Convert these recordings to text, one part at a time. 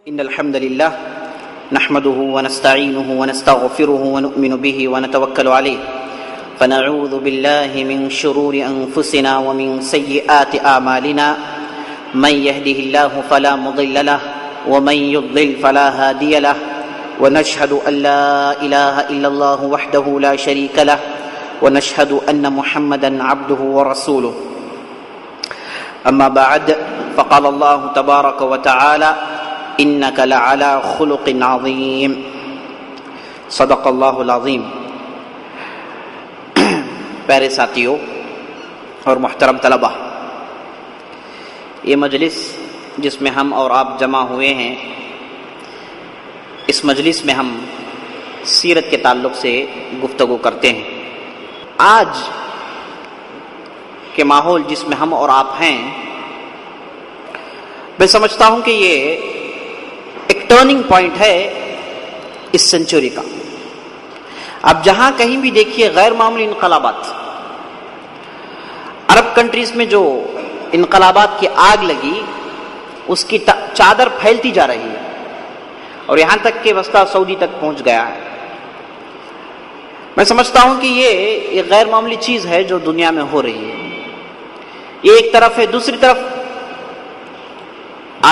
إن الحمد لله نحمده ونستعينه ونستغفره ونؤمن به ونتوكل عليه فنعوذ بالله من شرور أنفسنا ومن سيئات أعمالنا من يهده الله فلا مضل له ومن يضلل فلا هادي له ونشهد أن لا إله إلا الله وحده لا شريك له ونشهد أن محمدا عبده ورسوله أما بعد فقال الله تبارك وتعالى إنك لعلى خلق عظيم صدق اللہ العظیم. پیارے ساتھیوں اور محترم طلبہ، یہ مجلس جس میں ہم اور آپ جمع ہوئے ہیں، اس مجلس میں ہم سیرت کے تعلق سے گفتگو کرتے ہیں. آج کے ماحول جس میں ہم اور آپ ہیں، میں سمجھتا ہوں کہ یہ ایک ٹرننگ پوائنٹ ہے اس سینچری کا. اب جہاں کہیں بھی دیکھیے غیر معمولی انقلابات، عرب کنٹریز میں جو انقلابات کی آگ لگی اس کی چادر پھیلتی جا رہی ہے اور یہاں تک کہ وسطی سعودی تک پہنچ گیا ہے. میں سمجھتا ہوں کہ یہ ایک غیر معمولی چیز ہے جو دنیا میں ہو رہی ہے. یہ ایک طرف ہے. دوسری طرف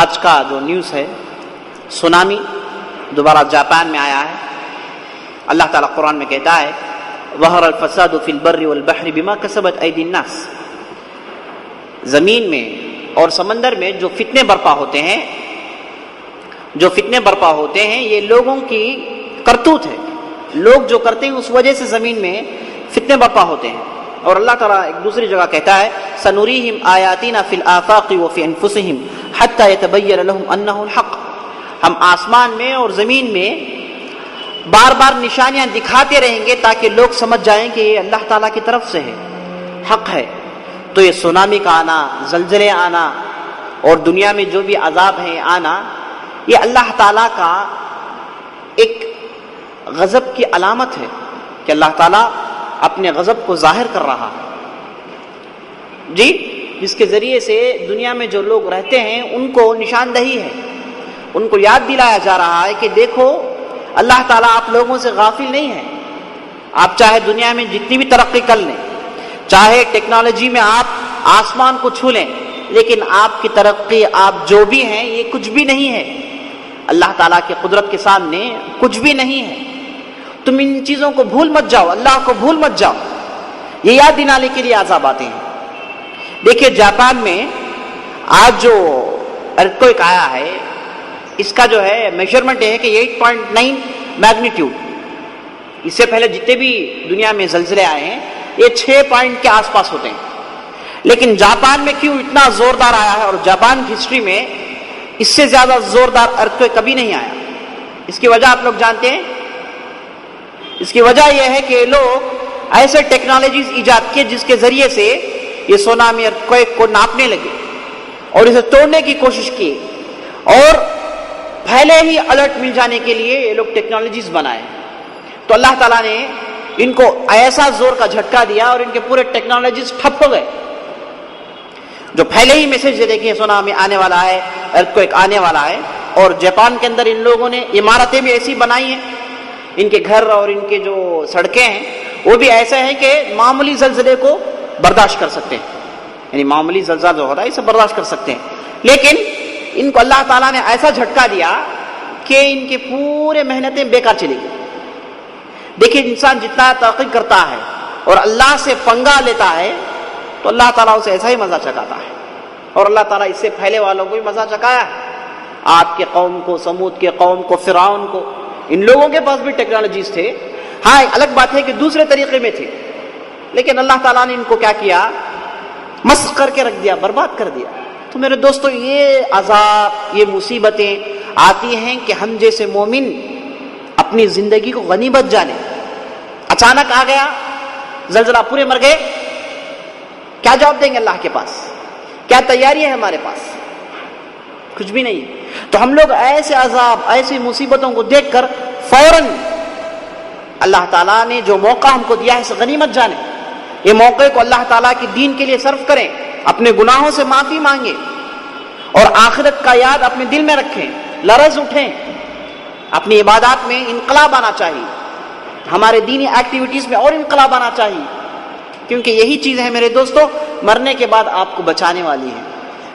آج کا جو نیوز ہے، سونامی دوبارہ جاپان میں آیا ہے. اللہ تعالیٰ قرآن میں کہتا ہے ظہر الفساد فی البر والبحر بما کسبت ایدی الناس. زمین میں اور سمندر میں جو فتنے برپا ہوتے ہیں یہ لوگوں کی کرتوت ہے. لوگ جو کرتے ہیں اس وجہ سے زمین میں فتنے برپا ہوتے ہیں. اور اللہ تعالیٰ ایک دوسری جگہ کہتا ہے سنریہم آیاتنا فی الآفاق وفی انفسہم حتی یتبین لہم انہ الحق. ہم آسمان میں اور زمین میں بار بار نشانیاں دکھاتے رہیں گے تاکہ لوگ سمجھ جائیں کہ یہ اللہ تعالیٰ کی طرف سے ہے، حق ہے. تو یہ سونامی کا آنا، زلزلے آنا اور دنیا میں جو بھی عذاب ہیں آنا، یہ اللہ تعالیٰ کا ایک غضب کی علامت ہے کہ اللہ تعالیٰ اپنے غضب کو ظاہر کر رہا ہے. جی، جس کے ذریعے سے دنیا میں جو لوگ رہتے ہیں ان کو نشاندہی ہے، ان کو یاد دلایا جا رہا ہے کہ دیکھو اللہ تعالیٰ آپ لوگوں سے غافل نہیں ہے. آپ چاہے دنیا میں جتنی بھی ترقی کر لیں، چاہے ٹیکنالوجی میں آپ آسمان کو چھو لیں، لیکن آپ کی ترقی، آپ جو بھی ہیں، یہ کچھ بھی نہیں ہے. اللہ تعالیٰ کی قدرت کے سامنے کچھ بھی نہیں ہے. تم ان چیزوں کو بھول مت جاؤ، اللہ کو بھول مت جاؤ. یہ یاد دلانے کے لیے عذاب آتے ہیں. دیکھیے جاپان میں آج جو ارتھکویک آیا ہے، اس کا جو ہے میجرمنٹ ہے کہ 8.9 میگنیٹیوڈ. اس سے پہلے جتنے بھی دنیا میں زلزلے آئے ہیں یہ 6 پوائنٹ کے آس پاس ہوتے ہیں. لیکن جاپان میں کیوں اتنا زوردار آیا ہے؟ اور جاپان کی ہسٹری میں اس سے زیادہ زوردار ارتھکویک کبھی نہیں آیا. اس کی وجہ آپ لوگ جانتے ہیں. اس کی وجہ یہ ہے کہ لوگ ایسے ٹیکنالوجیز ایجاد کیے جس کے ذریعے سے یہ سونامی ارتھکویک کو ناپنے لگے اور اسے توڑنے کی کوشش کی، اور پہلے ہی الرٹ مل جانے کے لیے یہ لوگ ٹیکنالوجیز بنائے. تو اللہ تعالیٰ نے ان کو ایسا زور کا جھٹکا دیا اور ان کے پورے ٹیکنالوجیز ٹھپ ہو گئے. جو پہلے ہی میسج دے دے کہ سونامی آنے والا ہے، ارتھکویک آنے والا ہے. اور جاپان کے اندر ان لوگوں نے عمارتیں بھی ایسی بنائی ہیں، ان کے گھر اور ان کے جو سڑکیں ہیں وہ بھی ایسے ہیں کہ معمولی زلزلے کو برداشت کر سکتے ہیں. یعنی معمولی زلزلہ جو ہوتا ہے اسے برداشت کر سکتے ہیں. لیکن ان کو اللہ تعالیٰ نے ایسا جھٹکا دیا کہ ان کی پورے محنتیں بیکار چلی گئی. دیکھیے انسان جتنا ترقی کرتا ہے اور اللہ سے پنگا لیتا ہے تو اللہ تعالیٰ اسے ایسا ہی مزہ چکاتا ہے. اور اللہ تعالیٰ اس سے پہلے والوں کو بھی مزہ چکایا ہے. آپ کے قوم کو، سمود کے قوم کو، فرعون کو. ان لوگوں کے پاس بھی ٹیکنالوجیز تھے. ہاں الگ بات ہے کہ دوسرے طریقے میں تھے، لیکن اللہ تعالیٰ نے ان کو کیا کیا؟ مسخ کر کے رکھ دیا، برباد کر دیا. تو میرے دوستو، یہ عذاب، یہ مصیبتیں آتی ہیں کہ ہم جیسے مومن اپنی زندگی کو غنیمت جانے. اچانک آ گیا زلزلہ، پورے مر گئے. کیا جواب دیں گے اللہ کے پاس؟ کیا تیاری ہے ہمارے پاس؟ کچھ بھی نہیں. تو ہم لوگ ایسے عذاب، ایسی مصیبتوں کو دیکھ کر فوراً اللہ تعالیٰ نے جو موقع ہم کو دیا ہے اسے غنیمت جانے. یہ موقع کو اللہ تعالیٰ کی دین کے لیے صرف کریں، اپنے گناہوں سے معافی مانگیں اور آخرت کا یاد اپنے دل میں رکھیں. لرز اٹھیں، اپنی عبادات میں انقلاب آنا چاہیے، ہمارے دینی ایکٹیویٹیز میں اور انقلاب آنا چاہیے، کیونکہ یہی چیز ہے میرے دوستو مرنے کے بعد آپ کو بچانے والی ہے۔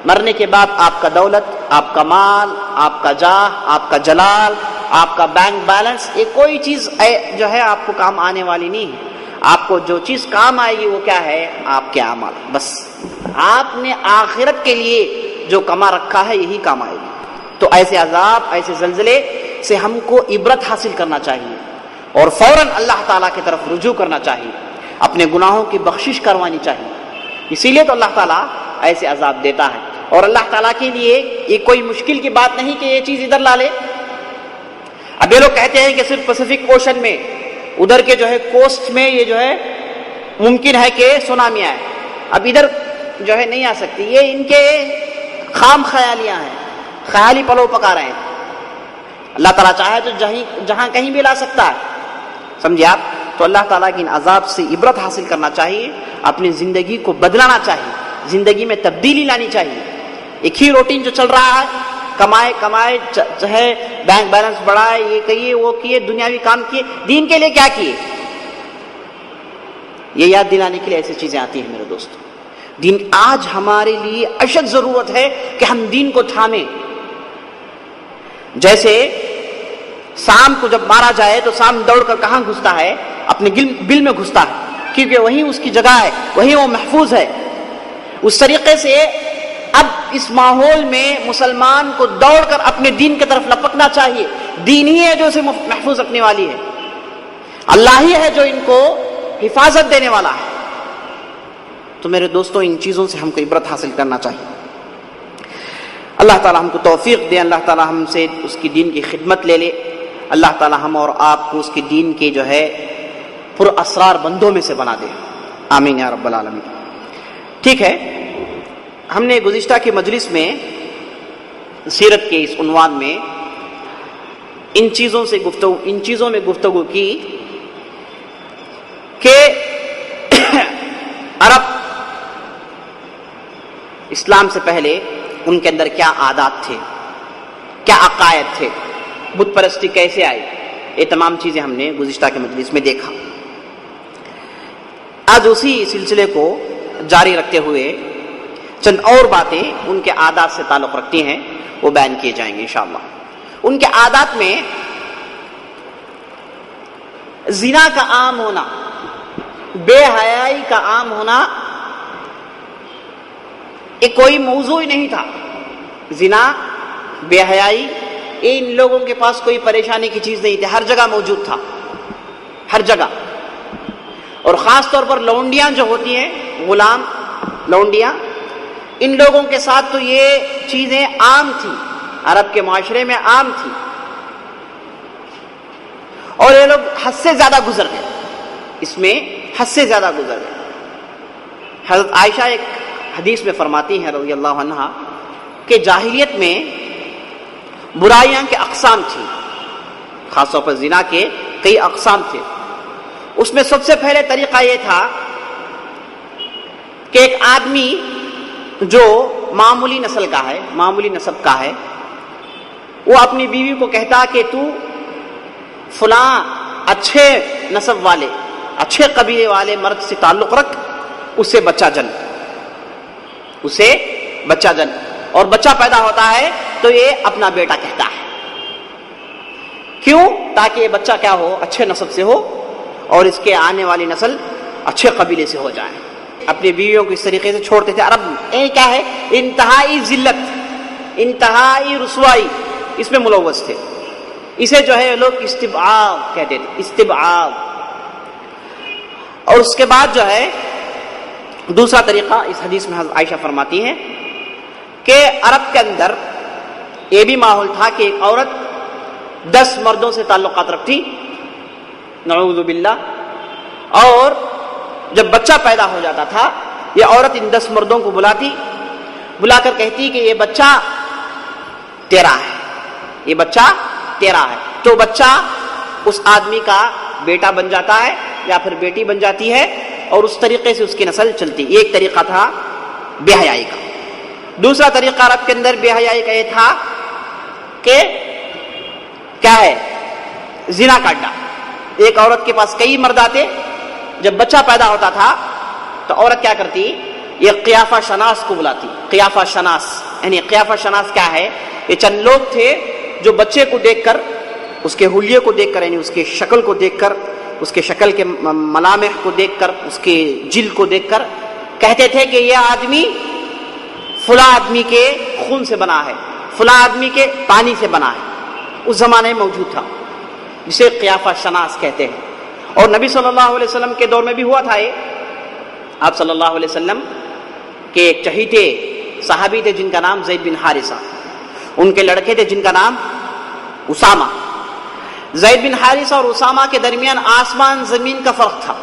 مرنے کے بعد آپ کا دولت، آپ کا مال، آپ کا جاہ، آپ کا جلال، آپ کا بینک بیلنس، یہ کوئی چیز جو ہے آپ کو کام آنے والی نہیں ہے۔ آپ کو جو چیز کام آئے گی وہ کیا ہے؟ آپ کے اعمال۔ بس آپ نے آخرت کے لیے جو کما رکھا ہے یہی کام آئے گی۔ تو ایسے عذاب، ایسے زلزلے سے ہم کو عبرت حاصل کرنا چاہیے اور فوراً اللہ تعالیٰ کی طرف رجوع کرنا چاہیے، اپنے گناہوں کی بخشش کروانی چاہیے۔ اسی لیے تو اللہ تعالیٰ ایسے عذاب دیتا ہے، اور اللہ تعالیٰ کے لیے یہ کوئی مشکل کی بات نہیں کہ یہ چیز ادھر لا لے۔ اب یہ لوگ کہتے ہیں کہ صرف پیسفک اوشن میں، ادھر کے جو ہے کوسٹ میں یہ جو ہے ممکن ہے کہ سونامی آئے، اب ادھر جو ہے نہیں آ سکتی، یہ ان کے خام خیالیاں ہیں، خیالی پلو پکا رہے ہیں۔ اللہ تعالیٰ چاہے تو جہاں کہیں بھی لا سکتا ہے، سمجھے آپ؟ تو اللہ تعالیٰ کی ان عذاب سے عبرت حاصل کرنا چاہیے، اپنی زندگی کو بدلانا چاہیے، زندگی میں تبدیلی لانی چاہیے۔ ایک ہی روٹین جو چل رہا ہے، کمائے چاہے بینک بیلنس بڑھائے، یہ کیے وہ کیے، دنیاوی کام کیے، دین کے لیے کیا کیے؟ یہ یاد دلانے کے لیے ایسی چیزیں آتی ہیں میرے دوستو۔ دین آج ہمارے لیے اشد ضرورت ہے کہ ہم دین کو تھامیں۔ جیسے سام کو جب مارا جائے تو سام دوڑ کر کہاں گھستا ہے؟ اپنے بل میں گھستا ہے، کیونکہ وہیں اس کی جگہ ہے، وہیں وہ محفوظ ہے۔ اس طریقے سے اب اس ماحول میں مسلمان کو دوڑ کر اپنے دین کی طرف لپکنا چاہیے۔ دین ہی ہے جو اسے محفوظ رکھنے والی ہے، اللہ ہی ہے جو ان کو حفاظت دینے والا ہے۔ تو میرے دوستو ان چیزوں سے ہم کو عبرت حاصل کرنا چاہیے۔ اللہ تعالی ہم کو توفیق دے، اللہ تعالی ہم سے اس کی دین کی خدمت لے لے، اللہ تعالی ہم اور آپ کو اس کی دین کے جو ہے پر اسرار بندوں میں سے بنا دے، آمین یا رب العالمین۔ ٹھیک ہے، ہم نے گزشتہ کی مجلس میں سیرت کے اس عنوان میں ان چیزوں میں گفتگو کی کہ عرب اسلام سے پہلے ان کے اندر کیا عادات تھے، کیا عقائد تھے، بت پرستی کیسے آئی، یہ تمام چیزیں ہم نے گزشتہ کے مجلس میں دیکھا۔ آج اسی سلسلے کو جاری رکھتے ہوئے چند اور باتیں ان کے عادات سے تعلق رکھتی ہیں، وہ بیان کیے جائیں گے انشاءاللہ۔ ان کے عادات میں زنا کا عام ہونا، بے حیائی کا عام ہونا، یہ کوئی موضوع ہی نہیں تھا۔ زنا، بے حیائی، یہ ان لوگوں کے پاس کوئی پریشانی کی چیز نہیں تھی، ہر جگہ موجود تھا، ہر جگہ۔ اور خاص طور پر لونڈیاں جو ہوتی ہیں، غلام لونڈیاں، ان لوگوں کے ساتھ تو یہ چیزیں عام تھی، عرب کے معاشرے میں عام تھی، اور یہ لوگ حد سے زیادہ گزر گئے، اس میں حد سے زیادہ گزر گئے۔ حضرت عائشہ ایک حدیث میں فرماتی ہیں رضی اللہ عنہا کہ جاہلیت میں برائیاں کے اقسام تھی، خاص طور پر زنا کے کئی اقسام تھے۔ اس میں سب سے پہلے طریقہ یہ تھا کہ ایک آدمی جو معمولی نسل کا ہے، معمولی نسب کا ہے، وہ اپنی بیوی کو کہتا کہ تو فلاں اچھے نسب والے، اچھے قبیلے والے مرد سے تعلق رکھ، اسے بچہ جن، اسے بچہ جن، اور بچہ پیدا ہوتا ہے تو یہ اپنا بیٹا کہتا ہے۔ کیوں؟ تاکہ یہ بچہ کیا ہو؟ اچھے نسب سے ہو، اور اس کے آنے والی نسل اچھے قبیلے سے ہو جائے۔ اپنی بیویوں کو اس طریقے سے چھوڑتے تھے۔ عرب یہ کیا ہے؟ انتہائی ذلت، انتہائی رسوائی، اس میں ملوث تھے۔ اسے جو ہے لوگ استبعاد کہتے تھے، استبعاد۔ اور اس کے بعد جو ہے دوسرا طریقہ، اس حدیث میں حضرت عائشہ فرماتی ہیں کہ عرب کے اندر یہ بھی ماحول تھا کہ ایک عورت 10 مردوں سے تعلقات رکھتی، نعوذ باللہ، اور جب بچہ پیدا ہو جاتا تھا یہ عورت ان 10 مردوں کو بلا کر کہتی کہ یہ بچہ تیرا ہے، یہ بچہ تیرا ہے۔ تو بچہ اس آدمی کا بیٹا بن جاتا ہے یا پھر بیٹی بن جاتی ہے، اور اس طریقے سے اس کی نسل چلتی۔ یہ ایک طریقہ تھا بے حیائی کا۔ دوسرا طریقہ عرب کے اندر بے حیائی کا یہ تھا کہ کیا ہے زنا کرنا. ایک عورت کے پاس کئی مرد آتے, جب بچہ پیدا ہوتا تھا تو عورت کیا کرتی, یہ قیافہ شناس کو بلاتی. قیافہ شناس یعنی قیافہ شناس کیا ہے, یہ چند لوگ تھے جو بچے کو دیکھ کر, اس کے حلیے کو دیکھ کر, یعنی اس کے شکل کو دیکھ کر, اس کے شکل کے ملامح کو دیکھ کر, اس کے جلد کو دیکھ کر کہتے تھے کہ یہ آدمی فلاں آدمی کے خون سے بنا ہے, فلاں آدمی کے پانی سے بنا ہے. اس زمانے میں موجود تھا, جسے قیافہ شناس کہتے ہیں. اور نبی صلی اللہ علیہ وسلم کے دور میں بھی ہوا تھا یہ. آپ صلی اللہ علیہ وسلم کے ایک چہیتے صحابی تھے جن کا نام زید بن حارثہ, ان کے لڑکے تھے جن کا نام اسامہ. زید بن حارثہ اور اسامہ کے درمیان آسمان زمین کا فرق تھا.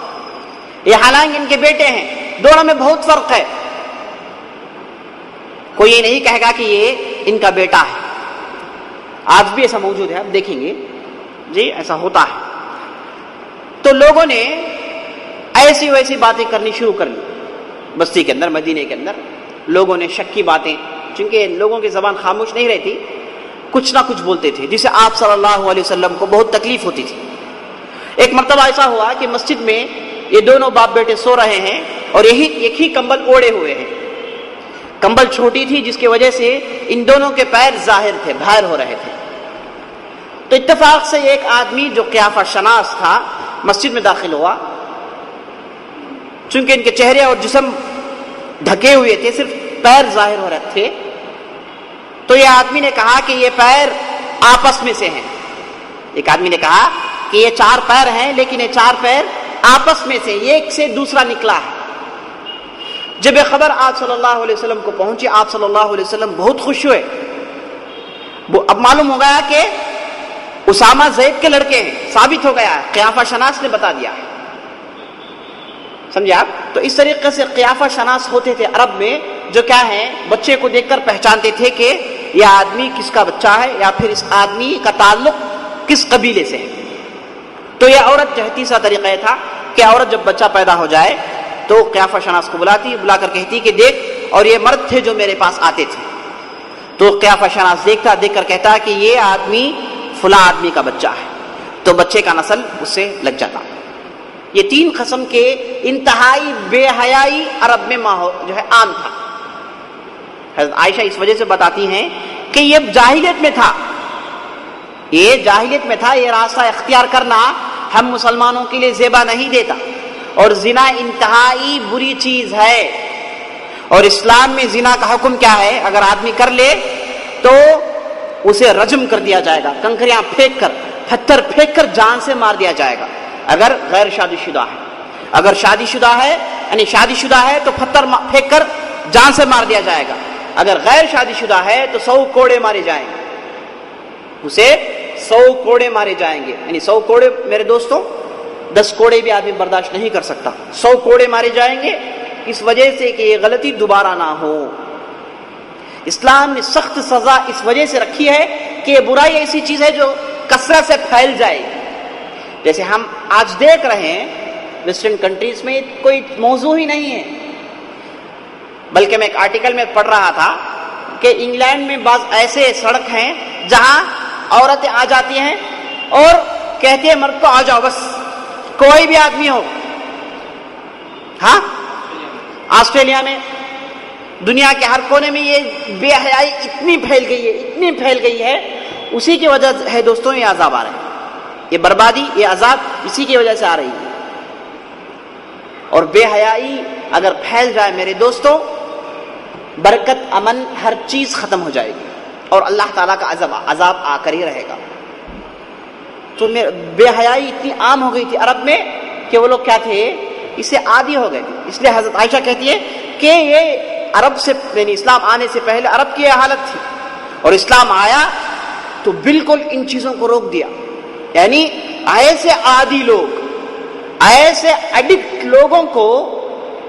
یہ حالانکہ ان کے بیٹے ہیں, دونوں میں بہت فرق ہے. کوئی یہ نہیں کہے گا کہ یہ ان کا بیٹا ہے. آج بھی ایسا موجود ہے, آپ دیکھیں گے جی ایسا ہوتا ہے. تو لوگوں نے ایسی ویسی باتیں کرنی شروع کر لی بستی کے اندر, مدینے کے اندر. لوگوں نے شک کی باتیں, چونکہ لوگوں کی زبان خاموش نہیں رہتی, کچھ نہ کچھ بولتے تھے جسے آپ صلی اللہ علیہ وسلم کو بہت تکلیف ہوتی تھی. ایک مرتبہ ایسا ہوا کہ مسجد میں یہ دونوں باپ بیٹے سو رہے ہیں اور ایک ہی کمبل اوڑے ہوئے ہیں. کمبل چھوٹی تھی جس کی وجہ سے ان دونوں کے پیر ظاہر تھے, باہر ہو رہے تھے. تو اتفاق سے ایک آدمی جو قیافہ شناس تھا مسجد میں داخل ہوا. چونکہ ان کے چہرے اور جسم ڈھکے ہوئے تھے, صرف پیر ظاہر ہو رہے تھے, تو یہ آدمی نے کہا کہ یہ پیر آپس میں سے ہیں. ایک آدمی نے کہا کہ یہ 4 پیر ہیں, لیکن یہ 4 پیر آپس میں سے ایک سے دوسرا نکلا ہے. جب یہ خبر آپ صلی اللہ علیہ وسلم کو پہنچی, آپ صلی اللہ علیہ وسلم بہت خوش ہوئے. اب معلوم ہو گیا کہ اسامہ زید کے لڑکے ہیں, ثابت ہو گیا ہے, قیافہ شناس نے بتا دیا ہے. سمجھے آپ؟ تو اس طریقے سے قیافہ شناس ہوتے تھے عرب میں, جو کیا ہے بچے کو دیکھ کر پہچانتے تھے کہ یہ آدمی کس کا بچہ ہے, یا پھر اس آدمی کا تعلق کس قبیلے سے ہے. تو یہ عورت جو تیسرا طریقہ تھا کہ عورت جب بچہ پیدا ہو جائے تو قیافہ شناس کو بلاتی, بلا کر کہتی کہ دیکھ, اور یہ مرد تھے جو میرے پاس آتے تھے. تو قیافہ شناس دیکھتا, دیکھ کر کہتا کہ یہ آدمی فلاں آدمی کا بچہ ہے, تو بچے کا نسل اس سے لگ جاتا. یہ 3 قسم کے انتہائی بے حیائی عرب میں جو ہے عام تھا. حضرت عائشہ اس وجہ سے بتاتی ہیں کہ یہ جاہلیت میں تھا, یہ جاہلیت میں تھا. یہ راستہ اختیار کرنا ہم مسلمانوں کے لیے زیبا نہیں دیتا, اور زنا انتہائی بری چیز ہے. اور اسلام میں زنا کا حکم کیا ہے, اگر آدمی کر لے تو اسے رجم کر دیا جائے گا, کنکریاں پھینک کر, پتھر پھینک کر جان سے مار دیا جائے گا. اگر غیر شادی شدہ ہے, اگر شادی شدہ ہے یعنی شادی شدہ ہے تو پتھر پھینک کر جان سے مار دیا جائے گا. اگر غیر شادی شدہ ہے تو 100 کوڑے مارے جائیں گے, اسے 100 کوڑے مارے جائیں گے. یعنی 100 کوڑے میرے دوستوں, 10 کوڑے بھی آدمی برداشت نہیں کر سکتا, 100 کوڑے مارے جائیں گے, اس وجہ سے کہ یہ غلطی دوبارہ نہ ہو. اسلام نے سخت سزا اس وجہ سے رکھی ہے کہ یہ برائی ایسی چیز ہے جو کثرت سے پھیل جائے. جیسے ہم آج دیکھ رہے ہیں ویسٹرن کنٹریز میں کوئی موضوع ہی نہیں ہے. بلکہ میں ایک آرٹیکل میں پڑھ رہا تھا کہ انگلینڈ میں بعض ایسے سڑک ہیں جہاں عورتیں آ جاتی ہیں اور کہتی ہیں مرد کو آ جاؤ, بس کوئی بھی آدمی ہو. ہاں, آسٹریلیا میں, دنیا کے ہر کونے میں یہ بے حیائی اتنی پھیل گئی ہے, اتنی پھیل گئی ہے. اسی کی وجہ ہے دوستوں یہ عذاب آ رہے ہیں, یہ بربادی, یہ عذاب اسی کی وجہ سے آ رہی ہے. اور بے حیائی اگر پھیل جائے میرے دوستوں, برکت, امن, ہر چیز ختم ہو جائے گی, اور اللہ تعالیٰ کا عذاب آ کر ہی رہے گا. تو بے حیائی اتنی عام ہو گئی تھی عرب میں کہ وہ لوگ کیا تھے, اسے عادی ہو گئے تھے. اس لیے حضرت عائشہ کہتی ہے کہ یہ عرب سے, یعنی اسلام آنے سے پہلے عرب کی یہ حالت تھی, اور اسلام آیا تو بالکل ان چیزوں کو روک دیا. یعنی ایسے عادی لوگ, ایسے ایڈکٹ لوگوں کو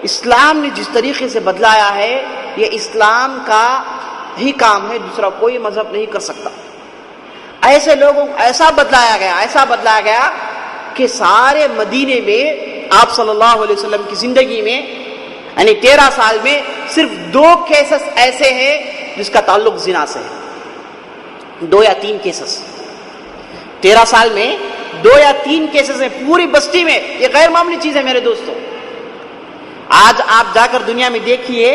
اسلام نے جس طریقے سے بدلایا ہے, یہ اسلام کا ہی کام ہے, دوسرا کوئی مذہب نہیں کر سکتا. ایسے لوگوں کو ایسا بدلایا گیا کہ سارے مدینے میں آپ صلی اللہ علیہ وسلم کی زندگی میں, یعنی 13 سال میں صرف 2 کیسز ایسے ہیں جس کا تعلق زنا سے ہے. 2 یا 3 کیسز 13 سال میں 2 یا 3 کیسز ہیں پوری بستی میں. یہ غیر معمولی چیز ہے میرے دوستوں. آج آپ جا کر دنیا میں دیکھیے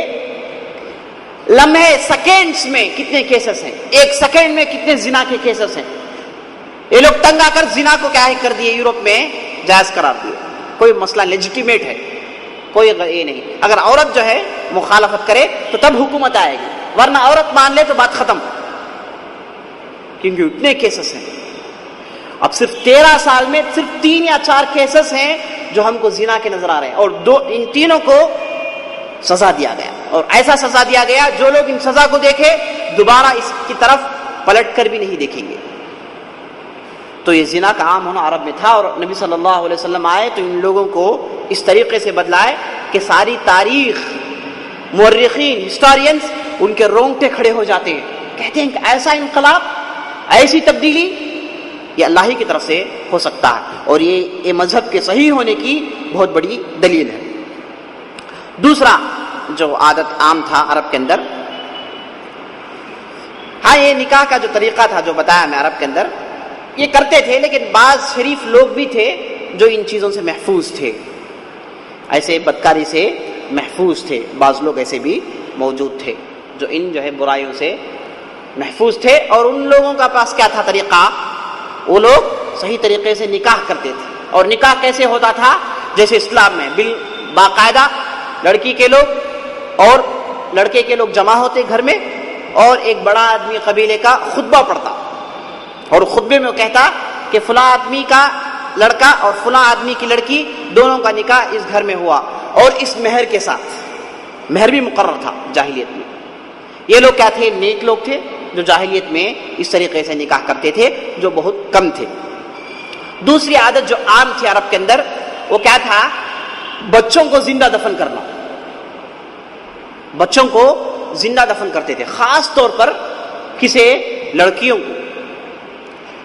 لمحے سیکنڈز میں کتنے کیسز ہیں, 1 سیکنڈ میں کتنے زنا کے کیسز ہیں. یہ لوگ تنگ آ کر زنا کو کیا کر دیے, یورپ میں جائز قرار دیے. کوئی مسئلہ لیجیٹیمیٹ ہے, کوئی یہ نہیں. اگر عورت جو ہے مخالفت کرے تو تب حکومت آئے گی, ورنہ عورت مان لے تو بات ختم, کیونکہ اتنے کیسز ہیں. اب صرف 13 سال میں صرف 3 یا 4 کیسز ہیں جو ہم کو زنا کے نظر آ رہے ہیں, اور ان تینوں کو سزا دیا گیا, اور ایسا سزا دیا گیا جو لوگ ان سزا کو دیکھے دوبارہ اس کی طرف پلٹ کر بھی نہیں دیکھیں گے. تو یہ زنا کا عام ہونا عرب میں تھا, اور نبی صلی اللہ علیہ وسلم آئے تو ان لوگوں کو اس طریقے سے بدلائے کہ ساری تاریخ, مورخین, ہسٹورینز ان کے رونگٹے کھڑے ہو جاتے ہیں, کہتے ہیں کہ ایسا انقلاب, ایسی تبدیلی یہ اللہ ہی کی طرف سے ہو سکتا ہے, اور یہ مذہب کے صحیح ہونے کی بہت بڑی دلیل ہے. دوسرا جو عادت عام تھا عرب کے اندر, ہاں یہ نکاح کا جو طریقہ تھا جو بتایا میں عرب کے اندر یہ کرتے تھے, لیکن بعض شریف لوگ بھی تھے جو ان چیزوں سے محفوظ تھے, ایسے بدکاری سے محفوظ تھے. بعض لوگ ایسے بھی موجود تھے جو ان جو ہے برائیوں سے محفوظ تھے, اور ان لوگوں کا پاس کیا تھا طریقہ, وہ لوگ صحیح طریقے سے نکاح کرتے تھے. اور نکاح کیسے ہوتا تھا, جیسے اسلام میں باقاعدہ لڑکی کے لوگ اور لڑکے کے لوگ جمع ہوتے گھر میں, اور ایک بڑا آدمی قبیلے کا خطبہ پڑھتا, اور خطبے میں وہ کہتا کہ فلاں آدمی کا لڑکا اور فلاں آدمی کی لڑکی دونوں کا نکاح اس گھر میں ہوا, اور اس مہر کے ساتھ. مہر بھی مقرر تھا جاہلیت میں. یہ لوگ کیا تھے, نیک لوگ تھے جو جاہلیت میں اس طریقے سے نکاح کرتے تھے, جو بہت کم تھے. دوسری عادت جو عام تھی عرب کے اندر وہ کیا تھا, بچوں کو زندہ دفن کرنا. بچوں کو زندہ دفن کرتے تھے, خاص طور پر کسی لڑکیوں کو.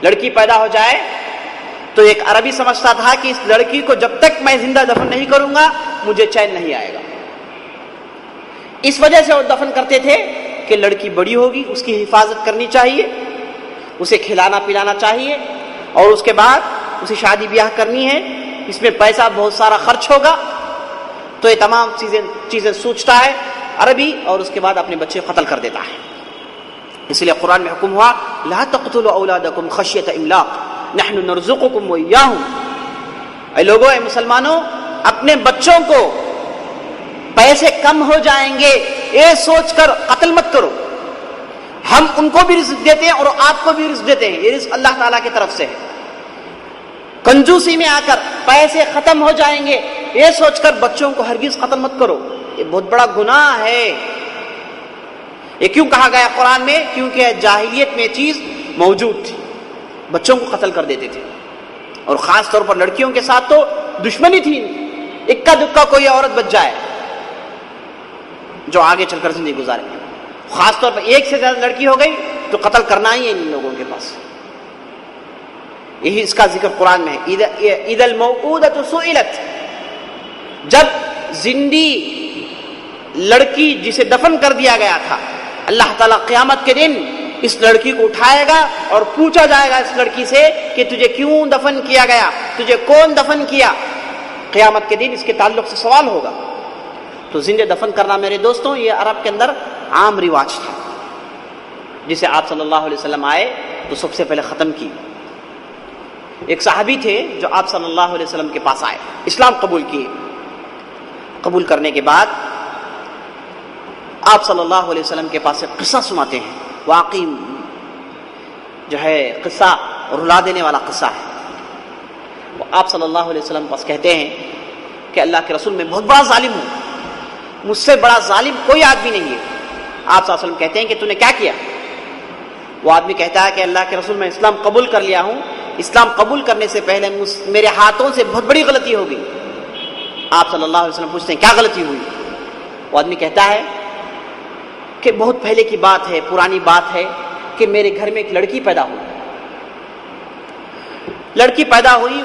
لڑکی پیدا ہو جائے تو ایک عربی سمجھتا تھا کہ اس لڑکی کو جب تک میں زندہ دفن نہیں کروں گا مجھے چین نہیں آئے گا. اس وجہ سے وہ دفن کرتے تھے کہ لڑکی بڑی ہوگی, اس کی حفاظت کرنی چاہیے, اسے کھلانا پلانا چاہیے, اور اس کے بعد اسے شادی بیاہ کرنی ہے, اس میں پیسہ بہت سارا خرچ ہوگا. تو یہ تمام چیزیں سوچتا ہے عربی, اور اس کے بعد اپنے بچے قتل کر دیتا ہے. اس لیے قرآن میں حکم ہوا لا تقتلوا اولادکم خشیۃ املاق نحن نرزقکم وایاہم. اے لوگوں, اے مسلمانوں, اپنے بچوں کو پیسے کم ہو جائیں گے یہ سوچ کر قتل مت کرو, ہم ان کو بھی رزق دیتے ہیں اور آپ کو بھی رزق دیتے ہیں, یہ رزق اللہ تعالیٰ کی طرف سے ہے. کنجوسی میں آ کر پیسے ختم ہو جائیں گے یہ سوچ کر بچوں کو ہرگز قتل مت کرو, یہ بہت بڑا گناہ ہے. یہ کیوں کہا گیا قرآن میں, کیونکہ جاہلیت میں چیز موجود تھی, بچوں کو قتل کر دیتے تھے, اور خاص طور پر لڑکیوں کے ساتھ تو دشمنی تھی. اکا دکا کوئی عورت بچ جائے جو آگے چل کر زندگی گزارے, خاص طور پر ایک سے زیادہ لڑکی ہو گئی تو قتل کرنا ہی ہے ان لوگوں کے پاس. یہی اس کا ذکر قرآن میں ہے, اذا الموءودۃ سئلت, جب زندی لڑکی جسے دفن کر دیا گیا تھا, اللہ تعالیٰ قیامت کے دن اس لڑکی کو اٹھائے گا اور پوچھا جائے گا اس لڑکی سے کہ تجھے کیوں دفن کیا گیا, تجھے کون دفن کیا. قیامت کے دن اس کے تعلق سے سوال ہوگا. تو زندہ دفن کرنا میرے دوستوں یہ عرب کے اندر عام رواج تھا, جسے آپ صلی اللہ علیہ وسلم آئے تو سب سے پہلے ختم کی. ایک صحابی تھے جو آپ صلی اللہ علیہ وسلم کے پاس آئے, اسلام قبول کیے. قبول کرنے کے بعد آپ صلی اللہ علیہ وسلم کے پاس ایک قصہ سناتے ہیں, واقعی جو ہے قصہ رلا دینے والا قصہ ہے. وہ آپ صلی اللہ علیہ وسلم پاس کہتے ہیں کہ اللہ کے رسول میں بہت بڑا ظالم ہوں, مجھ سے بڑا ظالم کوئی آدمی نہیں ہے. آپ صلی اللہ علیہ وسلم کہتے ہیں کہ تو نے کیا کیا. وہ آدمی کہتا ہے کہ اللہ کے رسول میں اسلام قبول کر لیا ہوں, اسلام قبول کرنے سے پہلے میرے ہاتھوں سے بہت بڑی غلطی ہو گئی. آپ صلی اللہ علیہ وسلم پوچھتے ہیں کیا غلطی ہوئی. وہ آدمی کہتا ہے کہ بہت پہلے کی بات ہے, پرانی بات ہے, کہ میرے گھر میں ایک لڑکی پیدا ہوئی. لڑکی پیدا ہوئی,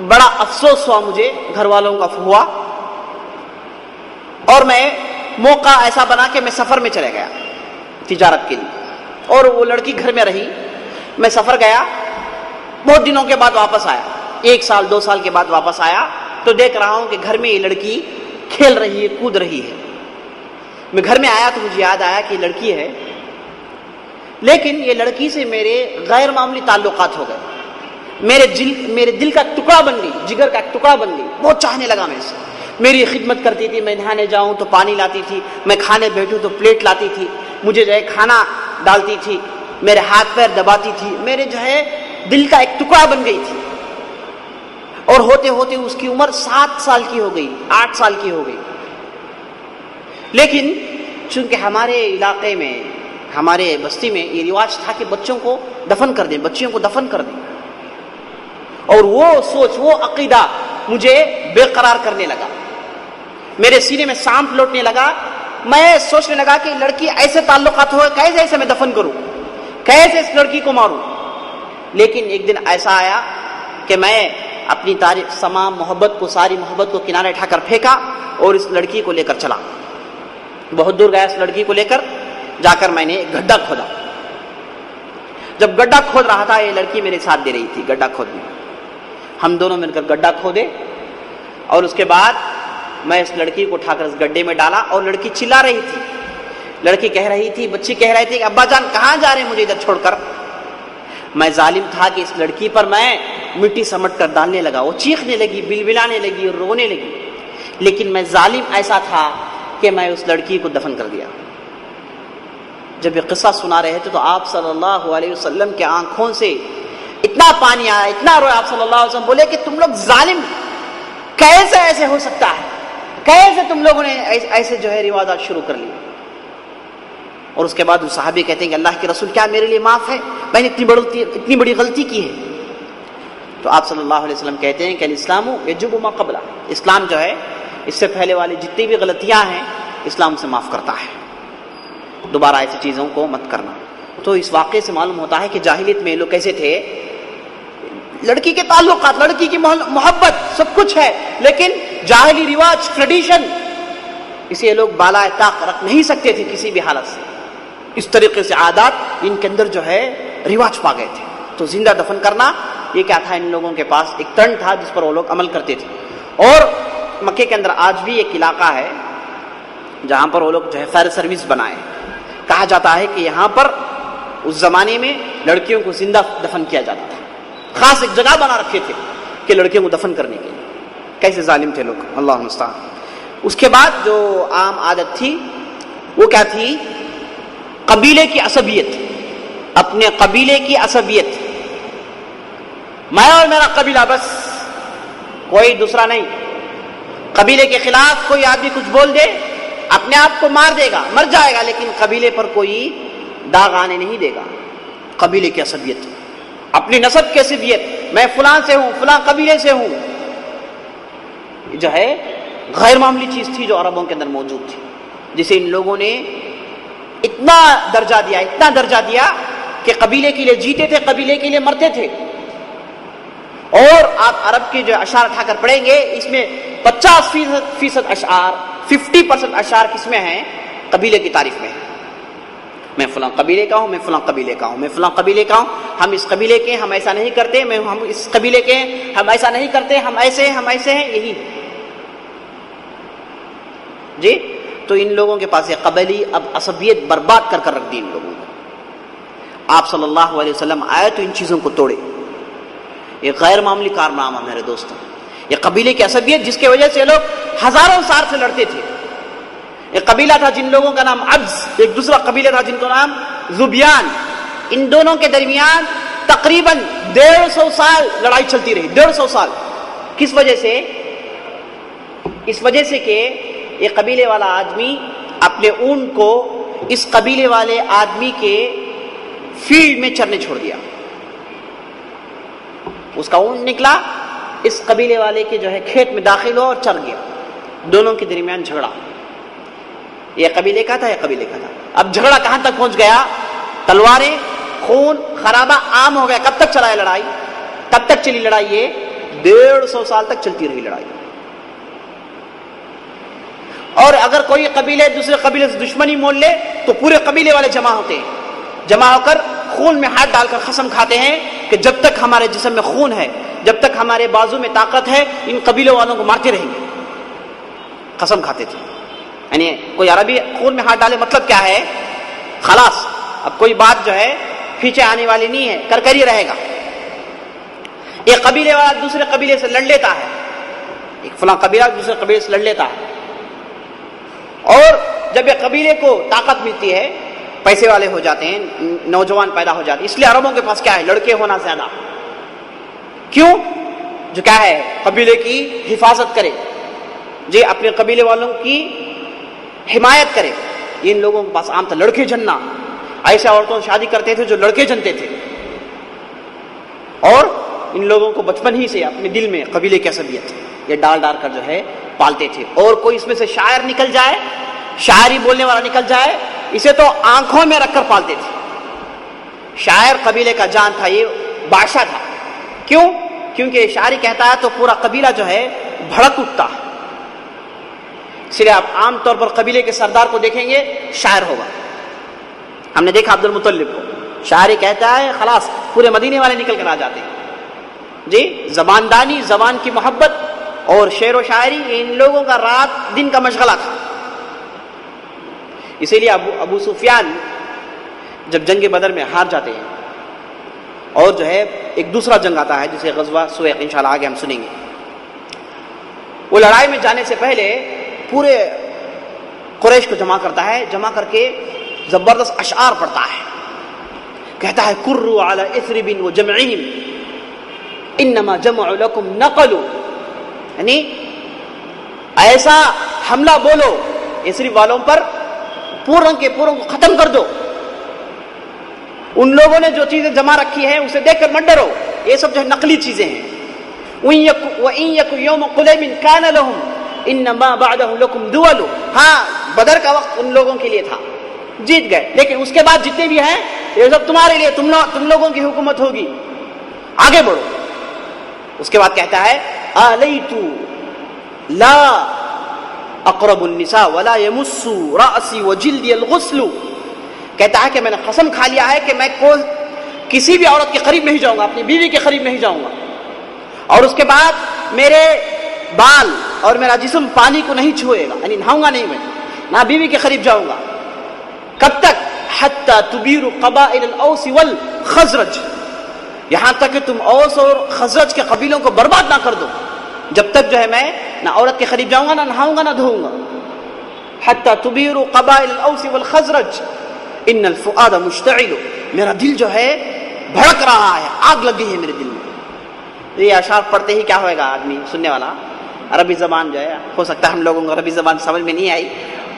بڑا افسوس ہوا مجھے, گھر والوں کا ہوا, اور میں موقع ایسا بنا کہ میں سفر میں چلے گیا تجارت کے لیے. اور وہ لڑکی گھر میں رہی. میں سفر گیا, بہت دنوں کے بعد واپس آیا, 1 سال 2 سال کے بعد واپس آیا تو دیکھ رہا ہوں کہ گھر میں یہ لڑکی کھیل رہی ہے, کود رہی ہے. میں گھر میں آیا تو مجھے یاد آیا کہ یہ لڑکی ہے, لیکن یہ لڑکی سے میرے غیر معمولی تعلقات ہو گئے. میرے دل کا ٹکڑا بن گئی, جگر کا ٹکڑا بن گئی, بہت چاہنے لگا میں اسے. میری خدمت کرتی تھی, میں نہانے جاؤں تو پانی لاتی تھی, میں کھانے بیٹھوں تو پلیٹ لاتی تھی, مجھے جو ہے کھانا ڈالتی تھی, میرے ہاتھ پیر دباتی تھی, میرے جو ہے دل کا ایک ٹکڑا بن گئی تھی. اور ہوتے ہوتے اس کی عمر 7 سال کی ہو گئی, 8 سال کی ہو گئی. لیکن چونکہ ہمارے علاقے میں, ہمارے بستی میں یہ رواج تھا کہ بچوں کو دفن کر دیں, بچیوں کو دفن کر دیں, اور وہ سوچ, وہ عقیدہ مجھے بے قرار کرنے لگا, میرے سینے میں سانپ لوٹنے لگا. میں سوچنے لگا کہ لڑکی ایسے تعلقات ہوئے, کیسے ایسے میں دفن کروں, کیسے اس لڑکی کو ماروں. لیکن ایک دن ایسا آیا کہ میں اپنی تاریخ, تمام محبت کو, ساری محبت کو کنارے اٹھا کر پھینکا اور اس لڑکی کو لے کر چلا. بہت دور گیا اس لڑکی کو لے کر, جا کر میں نے ایک گڈھا کھودا. جب گڈھا کھود رہا تھا, یہ لڑکی میرے ساتھ دے رہی تھی گڈھا کھودنے. ہم دونوں مل کر گڈھا کھودے, اور اس کے بعد میں اس لڑکی کو اٹھا کر اس گڈھے میں ڈالا, اور لڑکی چلا رہی تھی. لڑکی کہہ رہی تھی, بچی کہہ رہی تھی کہ ابا جان کہاں جا رہے ہیں مجھے ادھر چھوڑ کر. میں ظالم تھا کہ اس لڑکی پر میں مٹی سمٹ کر ڈالنے لگا. وہ چیخنے لگی, بلبلانے لگی اور رونے لگی. لیکن میں ظالم ایسا تھا کہ میں اس لڑکی کو دفن کر دیا. جب یہ قصہ سنا رہے تھے تو آپ صلی اللہ علیہ وسلم کے آنکھوں سے اتنا پانی آیا, اتنا رویا. آپ صلی اللہ علیہ وسلم بولے کہ تم لوگ ظالم, کیسے ایسے ہو سکتا ہے, کیسے تم لوگوں نے ایسے جو ہے روایات شروع کر لی. اور اس کے بعد وہ صحابی کہتے ہیں کہ اللہ کے رسول, کیا میرے لیے معاف ہے, میں نے اتنی بڑی غلطی کی ہے. تو آپ صلی اللہ علیہ وسلم کہتے ہیں کہ الاسلام یجب ما قبلہ, اسلام جو ہے اس سے پہلے والی جتنی بھی غلطیاں ہیں اسلام سے معاف کرتا ہے, دوبارہ ایسی چیزوں کو مت کرنا. تو اس واقعے سے معلوم ہوتا ہے کہ جاہلیت میں لوگ کیسے تھے. لڑکی کے تعلقات, لڑکی کی محبت سب کچھ ہے, لیکن جاہلی رواج, ٹریڈیشن, اسے لوگ بالائے طاق رکھ نہیں سکتے تھے کسی بھی حالت سے. اس طریقے سے عادات ان کے اندر جو ہے رواج پا گئے تھے. تو زندہ دفن کرنا یہ کیا تھا, ان لوگوں کے پاس ایک ٹرن تھا جس پر وہ لوگ عمل کرتے تھے. اور مکے کے اندر آج بھی ایک علاقہ ہے جہاں پر وہ لوگ جو ہے فائر سروس بنائے. کہا جاتا ہے کہ یہاں پر اس زمانے میں لڑکیوں کو زندہ دفن کیا جاتا تھا, خاص ایک جگہ بنا رکھے تھے کہ لڑکیوں کو دفن کرنے کے لیے. کیسے ظالم تھے لوگ, اللہ المستعان. اس کے بعد جو عام عادت تھی وہ کیا تھی, قبیلے کی عصبیت, اپنے قبیلے کی عصبیت. میں اور میرا قبیلہ بس, کوئی دوسرا نہیں. قبیلے کے خلاف کوئی آدمی کچھ بول دے, اپنے آپ کو مار دے گا, مر جائے گا, لیکن قبیلے پر کوئی داغ آنے نہیں دے گا. قبیلے کی عصبیت, اپنی نسب کی عصبیت, میں فلاں سے ہوں, فلاں قبیلے سے ہوں, جو ہے غیر معمولی چیز تھی جو عربوں کے اندر موجود تھی, جسے ان لوگوں نے اتنا درجہ دیا, اتنا درجہ دیا کہ قبیلے کے لیے جیتے تھے, قبیلے کے لیے مرتے تھے. اور آپ عرب کے جو اشعار اٹھا کر پڑھیں گے, اس میں 50% اشعار, 50% اشعار کس میں ہیں, قبیلے کی تعریف میں. میں فلاں قبیلے کا ہوں, میں فلاں قبیلے کا ہوں, میں فلاں قبیلے کا ہوں, ہم اس قبیلے کے, ہم ایسا نہیں کرتے, ہم اس قبیلے کے, ہم ایسا نہیں کرتے, ہم ایسے ہیں, یہی جی. تو ان لوگوں کے پاس یہ قبیلی اب عصبیت برباد کر کر رکھ دی ان لوگوں کو. آپ صلی اللہ علیہ وسلم آئے تو ان چیزوں کو توڑے. یہ غیر معمولی کارنامہ میرے دوستوں, یہ قبیلے کی عصبیت جس کی وجہ سے لوگ ہزاروں سال سے لڑتے تھے. ایک قبیلہ تھا جن لوگوں کا نام عبز, ایک دوسرا قبیلہ تھا جن کا نام ذبیان. ان دونوں کے درمیان تقریباً 150 سال لڑائی چلتی رہی, 150 سال. کس وجہ سے, اس وجہ سے کہ یہ قبیلے والا آدمی اپنے اونٹ کو اس قبیلے والے آدمی کے فیلڈ میں چرنے چھوڑ دیا. اس کا اونٹ نکلا, اس قبیلے والے کے جو ہے کھیت میں داخل ہوا اور چر گیا. دونوں کے درمیان جھگڑا, یہ قبیلے کا تھا, یہ قبیلے کا تھا. اب جھگڑا کہاں تک پہنچ گیا, تلواریں, خون خرابہ عام ہو گیا. کب تک چلا ہے لڑائی, کب تک چلی لڑائی, یہ 150 سال تک چلتی رہی لڑائی. اور اگر کوئی قبیلے دوسرے قبیلے سے دشمنی مول لے تو پورے قبیلے والے جمع ہوتے ہیں, جمع ہو کر خون میں ہاتھ ڈال کر قسم کھاتے ہیں کہ جب تک ہمارے جسم میں خون ہے، جب تک ہمارے بازو میں طاقت ہے، ان قبیلوں والوں کو مارتے رہیں گے، قسم کھاتے تھے. یعنی کوئی عربی خون میں ہاتھ ڈالے مطلب کیا ہے؟ خلاص اب کوئی بات جو ہے پیچھے آنے والی نہیں ہے، کر ہی رہے گا. ایک قبیلے والا دوسرے قبیلے سے لڑ لیتا ہے، ایک فلاں قبیلہ دوسرے قبیلے سے لڑ لیتا ہے، اور جب یہ قبیلے کو طاقت ملتی ہے، پیسے والے ہو جاتے ہیں، نوجوان پیدا ہو جاتے ہیں. اس لیے عربوں کے پاس کیا ہے؟ لڑکے ہونا زیادہ. کیوں؟ جو کیا ہے قبیلے کی حفاظت کرے، جی اپنے قبیلے والوں کی حمایت کرے. ان لوگوں کے پاس عام تھا لڑکے جننا. ایسے عورتوں سے شادی کرتے تھے جو لڑکے جنتے تھے، اور ان لوگوں کو بچپن ہی سے اپنے دل میں قبیلے کی عصبیت یہ ڈال ڈال کر جو ہے پالتے تھے. اور کوئی اس میں سے شاعر نکل جائے، شاعری بولنے والا نکل جائے، اسے تو آنکھوں میں رکھ کر پالتے تھے. شاعر قبیلے کا جان تھا، یہ بادشاہ تھا. کیوں؟ کیونکہ شاعری کہتا ہے تو پورا قبیلہ جو ہے بھڑک اٹھتا. اس لیے آپ عام طور پر قبیلے کے سردار کو دیکھیں گے شاعر ہوگا. ہم نے دیکھا عبد المطلب کو، شاعری کہتا ہے خلاص پورے مدینے والے نکل کر آ جاتے ہیں. جی زباندانی، زبان کی محبت اور شعر و شاعری ان لوگوں کا رات دن کا مشغلہ تھا. اسی لیے ابو سفیان جب جنگ بدر میں ہار جاتے ہیں، اور جو ہے ایک دوسرا جنگ آتا ہے جسے غزوہ سویق انشاءاللہ آگے ہم سنیں گے. وہ لڑائی میں جانے سے پہلے پورے قریش کو جمع کرتا ہے، جمع کر کے زبردست اشعار پڑھتا ہے. کہتا ہے کروا علی اثرب وجمعہم انما جمع لکم نقلوا، یعنی ایسا حملہ بولو اثرب والوں پر، پوروں کے پوروں کو ختم کر دو. ان لوگوں نے جو چیزیں جمع رکھی ہیں اسے دیکھ کر مت ڈرو، یہ سب جو ہے نقلی چیزیں ہیں. وَإِن يَكُ يَوْمُ قُلَيْمٍ كَانَ لَهُمْ إِنَّمَا بَعْدَهُ لَكُمْ دُوَلُ. ہاں بدر کا وقت ان لوگوں کے لیے تھا، جیت گئے، لیکن اس کے بعد جتنے بھی ہیں یہ سب تمہارے لیے، تم لوگوں کی حکومت ہوگی، آگے بڑھو. اس کے بعد کہتا ہے آلیت لا اقرب النساء ولا يمس رأسی وجلدی الغسل. کہتا ہے کہ میں نے قسم کھا لیا ہے کہ میں کسی بھی عورت کے قریب نہیں جاؤں گا، اپنی بیوی کے قریب نہیں جاؤں گا، اور اس کے بعد میرے بال اور میرا جسم پانی کو نہیں چھوئے گا، یعنی نہاؤں گا نہیں، میں نہ بیوی کے قریب جاؤں گا. کب تک؟ حتی تبیر قبائل الاوس والخزرج، یہاں تک کہ تم اوس اور خزرج کے قبیلوں کو برباد نہ کر دو. جب تک جو ہے میں نہ عورت کے قریب جاؤں گا، نہ نہاؤں گا، نہ دھوؤں گا. حتی تبیر قبائل الاوس والخزرج ان الفؤاد مشتعل، میرا دل جو ہے بھڑک رہا ہے، آگ لگ گئی ہے میرے دل میں. یہ اشعار پڑھتے ہی کیا ہوئے گا آدمی سننے والا؟ عربی زبان جو ہے، ہو سکتا ہے ہم لوگوں کو عربی زبان سمجھ میں نہیں آئی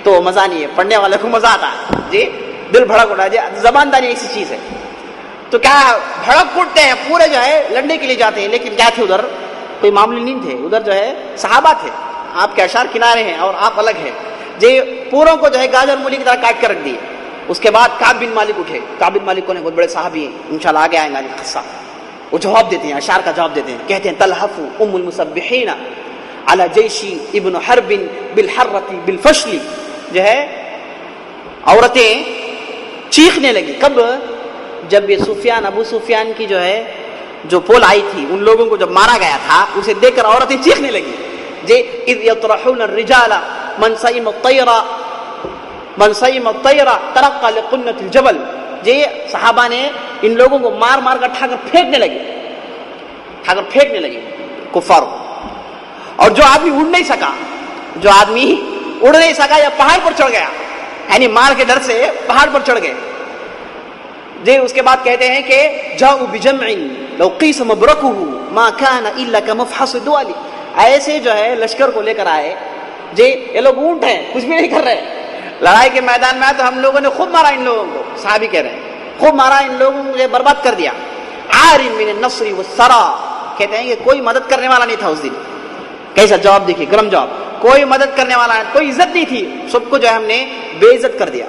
تو مزہ نہیں ہے، پڑھنے والے کو مزہ آتا ہے. جی دل بھڑک اٹھا. جی زبان داری ایسی چیز ہے تو کیا بھڑک اٹھتے ہیں، پورے جو ہے لڑنے کے لیے جاتے ہیں. لیکن کیا تھے ادھر؟ کوئی معاملے نہیں تھے، ادھر جو ہے صحابہ تھے. آپ کے اشعار کنارے ہیں اور آپ الگ ہیں. جی پوروں کو جو ہے گاجر مولی کی طرح کاٹ کر رکھ دیے. اس کے بعد کعب بن مالک اٹھے. کعب بن مالک کو نے بہت بڑے صحابی ہیں، انشاءاللہ آگے آئیں گا قصہ. وہ جواب دیتے ہیں، اشعار کا جواب دیتے ہیں. کہتے ہیں تلحف ام المسبحین علی جیشی ابن حرب بالحرۃ بالفشل. جو ہے عورتیں چیخنے لگی. کب؟ جب یہ سفیان، ابو سفیان کی جو ہے جو پول آئی تھی، ان لوگوں کو جب مارا گیا تھا، اسے دیکھ کر عورتیں چیخنے لگی. جی اذ یطرحون الرجال من سئم الطیر ترقى لقنة الجبل. جی صحابہ نے ان لوگوں کو مار مار کر اٹھا کر پھینکنے لگے کفار. اور جو آدمی اڑ نہیں سکا یا پہاڑ پر چڑھ گیا، یعنی مار کے ڈر سے پہاڑ پر چڑھ گئے. جی اس کے بعد کہتے ہیں کہ جاؤ بجمع لو قیس مبرکہ ما كان الا كمفحص الدوال. ایسے جو ہے لشکر کو لے کر آئے. جی یہ لوگ اونٹ ہیں، کچھ بھی نہیں کر رہے. لڑائی کے میدان میں تو ہم لوگوں نے خوب مارا ان لوگوں کو، صحابی کہہ رہے ہیں خوب مارا ان لوگوں کو، برباد کر دیا. عار من النصر والثرى، کہتے ہیں کہ کوئی مدد کرنے والا نہیں تھا اس دن. کیسا جواب دیکھیے، گرم جواب. کوئی مدد کرنے والا نہیں، کوئی عزت نہیں تھی، سب کو جو ہے ہم نے بے عزت کر دیا.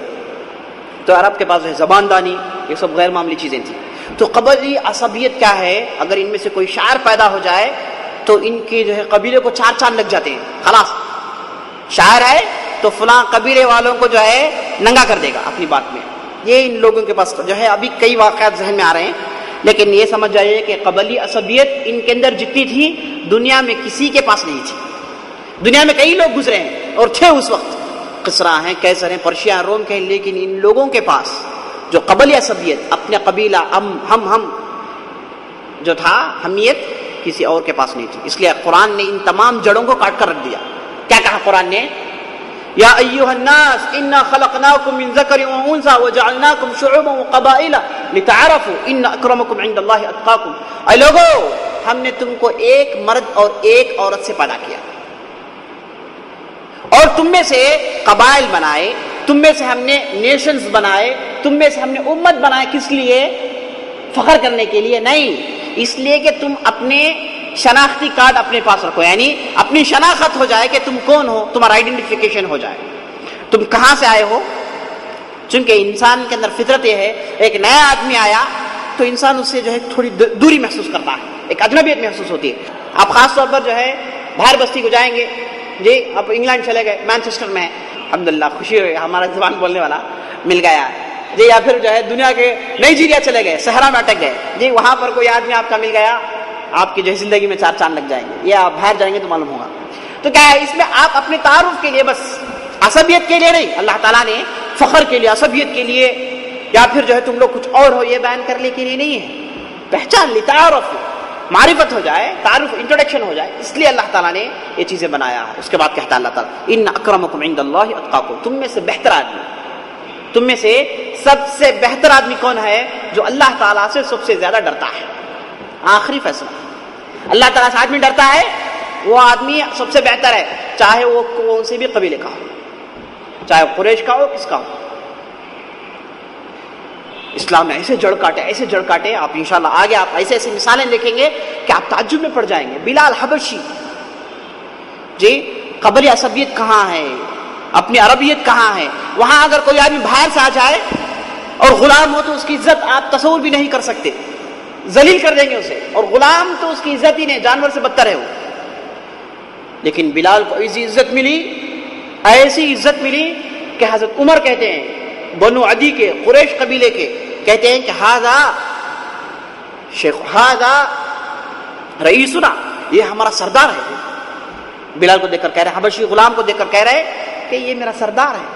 تو عرب کے پاس جو ہے زبان دانی، یہ سب غیر معمولی چیزیں تھیں. تو قبیلی عصبیت کیا ہے؟ اگر ان میں سے کوئی شاعر پیدا ہو جائے تو ان کے جو ہے قبیلے کو چار چاند لگ جاتے ہیں. خلاص شاعر ہے تو فلاں قبیلے والوں کو جو ہے ننگا کر دے گا اپنی بات میں. یہ ان لوگوں کے پاس جو ہے ابھی کئی واقعات ذہن میں آ رہے ہیں، لیکن یہ سمجھ جائیے کہ قبلی عصبیت ان کے اندر جتنی تھی دنیا میں کسی کے پاس نہیں تھی. دنیا میں کئی لوگ گزرے ہیں اور تھے اس وقت، کسرا ہیں، کیسر ہیں، پرشیا ہیں، روم کے ہیں، لیکن ان لوگوں کے پاس جو قبلی عصبیت، اپنے قبیلہ ہم جو تھا، ہمیت کسی اور کے پاس نہیں تھی. اس لیے قرآن نے ان تمام جڑوں کو کاٹ کر رکھ دیا. کیا کہا قرآن نے؟ یا ایھا الناس انا خلقناکم من ذکر و انثی وجعلناکم شعوبا وقبائل لتعارفوا ان اکرمکم عند اللہ اتقاکم. اے لوگو، ہم نے تم کو ایک مرد اور ایک عورت سے پیدا کیا اور تم میں سے قبائل بنائے، تم میں سے ہم نے نیشنز بنائے، تم میں سے ہم نے امت بنائے. کس لیے؟ فخر کرنے کے لیے نہیں، اس لیے کہ تم اپنے شناختی کارڈ اپنے پاس رکھو، یعنی اپنی شناخت ہو جائے کہ تم کون ہو، تمہارا آئیڈینٹیفیکیشن ہو جائے، تم کہاں سے آئے ہو. چونکہ انسان کے اندر فطرت یہ ہے، ایک نیا آدمی آیا تو انسان اس سے جو ہے تھوڑی دوری محسوس کرتا ہے، ایک اجنبیت محسوس ہوتی ہے. آپ خاص طور پر جو ہے باہر بستی کو جائیں گے، جی آپ انگلینڈ چلے گئے، مانچسٹر میں الحمدللہ خوشی ہوئی ہمارا زبان بولنے والا مل گیا جی، یا پھر جو ہے دنیا کے نائجیریا چلے گئے، صحرا میں اٹک گئے جی، وہاں پر کوئی آدمی آپ کا مل گیا، آپ کی جو ہے زندگی میں 4 چاند لگ جائیں گے. یہ آپ باہر جائیں گے تو معلوم ہوگا. تو کیا ہے، اس میں آپ اپنے تعارف کے لیے، بس عصبیت کے لیے نہیں، اللہ تعالیٰ نے فخر کے لیے، عصبیت کے لیے، یا پھر جو ہے تم لوگ کچھ اور ہو یہ بیان کرنے کے لیے نہیں ہے. پہچان لی، تعارف، معرفت ہو جائے، تعارف، انٹروڈکشن ہو جائے، اس لیے اللہ تعالیٰ نے یہ چیزیں بنایا ہے. اس کے بعد کہتا ہے اللہ تعالیٰ ان اکرمکم عند اللہ اتقاکم، تم میں سے بہتر آدمی، تم میں سے سب سے بہتر آدمی کون ہے؟ جو اللہ تعالیٰ سے سب سے زیادہ ڈرتا ہے. آخری فیصلہ، اللہ تعالیٰ سے آدمی ڈرتا ہے، وہ آدمی سب سے بہتر ہے، چاہے وہ کون سے بھی قبیلے کا ہو، چاہے وہ قریش کا ہو، کس کا ہو. اسلام نے ایسے جڑ کاٹے، آپ انشاءاللہ آگے آپ ایسے ایسے مثالیں دیکھیں گے کہ آپ تعجب میں پڑ جائیں گے. بلال حبشی جی، قبلی عصبیت کہاں ہے، اپنی عربیت کہاں ہے؟ وہاں اگر کوئی آدمی باہر سے آ جائے اور غلام ہو تو اس کی عزت آپ تصور بھی نہیں کر سکتے، ذلیل کر دیں گے اسے، اور غلام تو اس کی عزت ہی نہیں، جانور سے بدتر ہے وہ. لیکن بلال کو ایسی عزت ملی، ایسی عزت ملی کہ حضرت عمر کہتے ہیں، بنو عدی کے، قریش قبیلے کے، کہتے ہیں کہ ہذا شیخ، ہذا رئیسنا، یہ ہمارا سردار ہے. بلال کو دیکھ کر کہہ رہے، حبشی غلام کو دیکھ کر کہہ رہے کہ یہ میرا سردار ہے.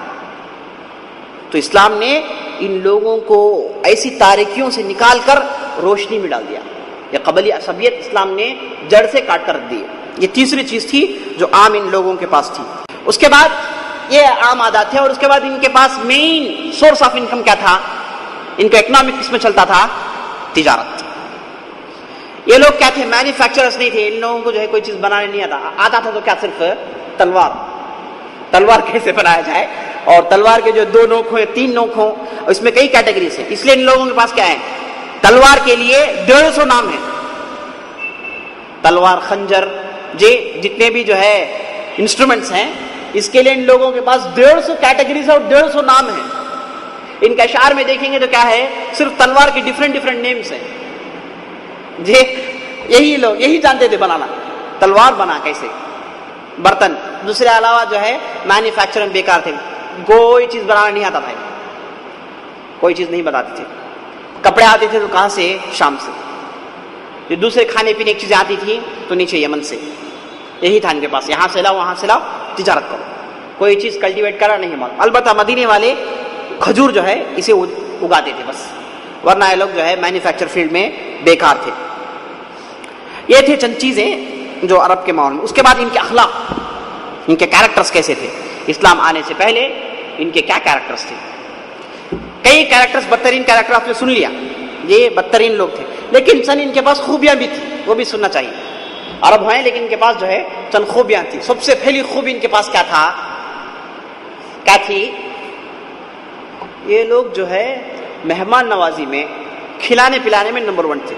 تو اسلام نے ان لوگوں کو ایسی تاریکیوں سے نکال کر روشنی میں ڈال دیا. یہ قبلی عصبیت اسلام نے جڑ سے کاٹ کر رکھ دی. یہ تیسری چیز تھی جو عام ان لوگوں کے پاس تھی. اس کے بعد یہ عام عادات تھے، اور اس کے بعد ان کے پاس مین سورس آف انکم کیا تھا؟ ان کا اکنامک کس میں چلتا تھا؟ تجارت. یہ لوگ کیا تھے؟ مینوفیکچررز نہیں تھے. ان لوگوں کو جو ہے کوئی چیز بنانے نہیں آتا تھا تو کیا صرف تلوار کیسے بنایا جائے، اور تلوار کے جو 2 نوک ہوں یا 3 نوک ہوں، اس میں کئی کیٹیگریز ہیں. اس لیے ان لوگوں کے پاس کیا ہے؟ تلوار کے لیے 150 نام ہیں. تلوار، خنجر، جتنے بھی جو ہے انسٹرومنٹس ہیں، اس کے لیے ان لوگوں کے پاس 150 کیٹیگریز اور 150 نام ہیں. ان کے اشعار میں دیکھیں گے تو کیا ہے؟ صرف تلوار کے ڈیفرنٹ نیمز ہیں. جی یہی لوگ یہی جانتے تھے بنانا، تلوار بنا کیسے، برتن. دوسرے علاوہ جو ہے مینوفیکچرنگ بیکار تھے، کوئی چیز بنانا نہیں آتا تھا، کوئی چیز نہیں بتاتے تھے. کپڑے آتے تھے تو کہاں سے؟ شام سے. جو دوسرے کھانے پینے کی چیزیں آتی تھی تو نیچے یمن سے. یہی تھا ان کے پاس، یہاں سے لاؤ وہاں سے لاؤ، تجارت کرو. کوئی چیز کلٹیویٹ کرا نہیں معلوم. البتہ مدینے والے کھجور جو ہے اسے اگاتے تھے بس، ورنہ یہ لوگ جو ہے مینوفیکچر فیلڈ میں بیکار تھے. یہ تھے چند چیزیں جو عرب کے ماحول میں. اس کے بعد ان کے اخلاق، ان کے کیریکٹرز کیسے تھے. اسلام آنے سے پہلے ان کے کیا کیریکٹرز تھے؟ کئی کیریکٹرز، بدترین کیریکٹر آپ نے سن لیا، یہ بدترین لوگ تھے، لیکن چند ان کے پاس خوبیاں بھی تھیں، وہ بھی سننا چاہیے. عرب ہیں لیکن ان کے پاس جو ہے چند خوبیاں تھیں. سب سے پہلی خوبی ان کے پاس کیا تھا؟ کیا تھی؟ یہ لوگ جو ہے مہمان نوازی میں، کھلانے پلانے میں نمبر 1 تھے.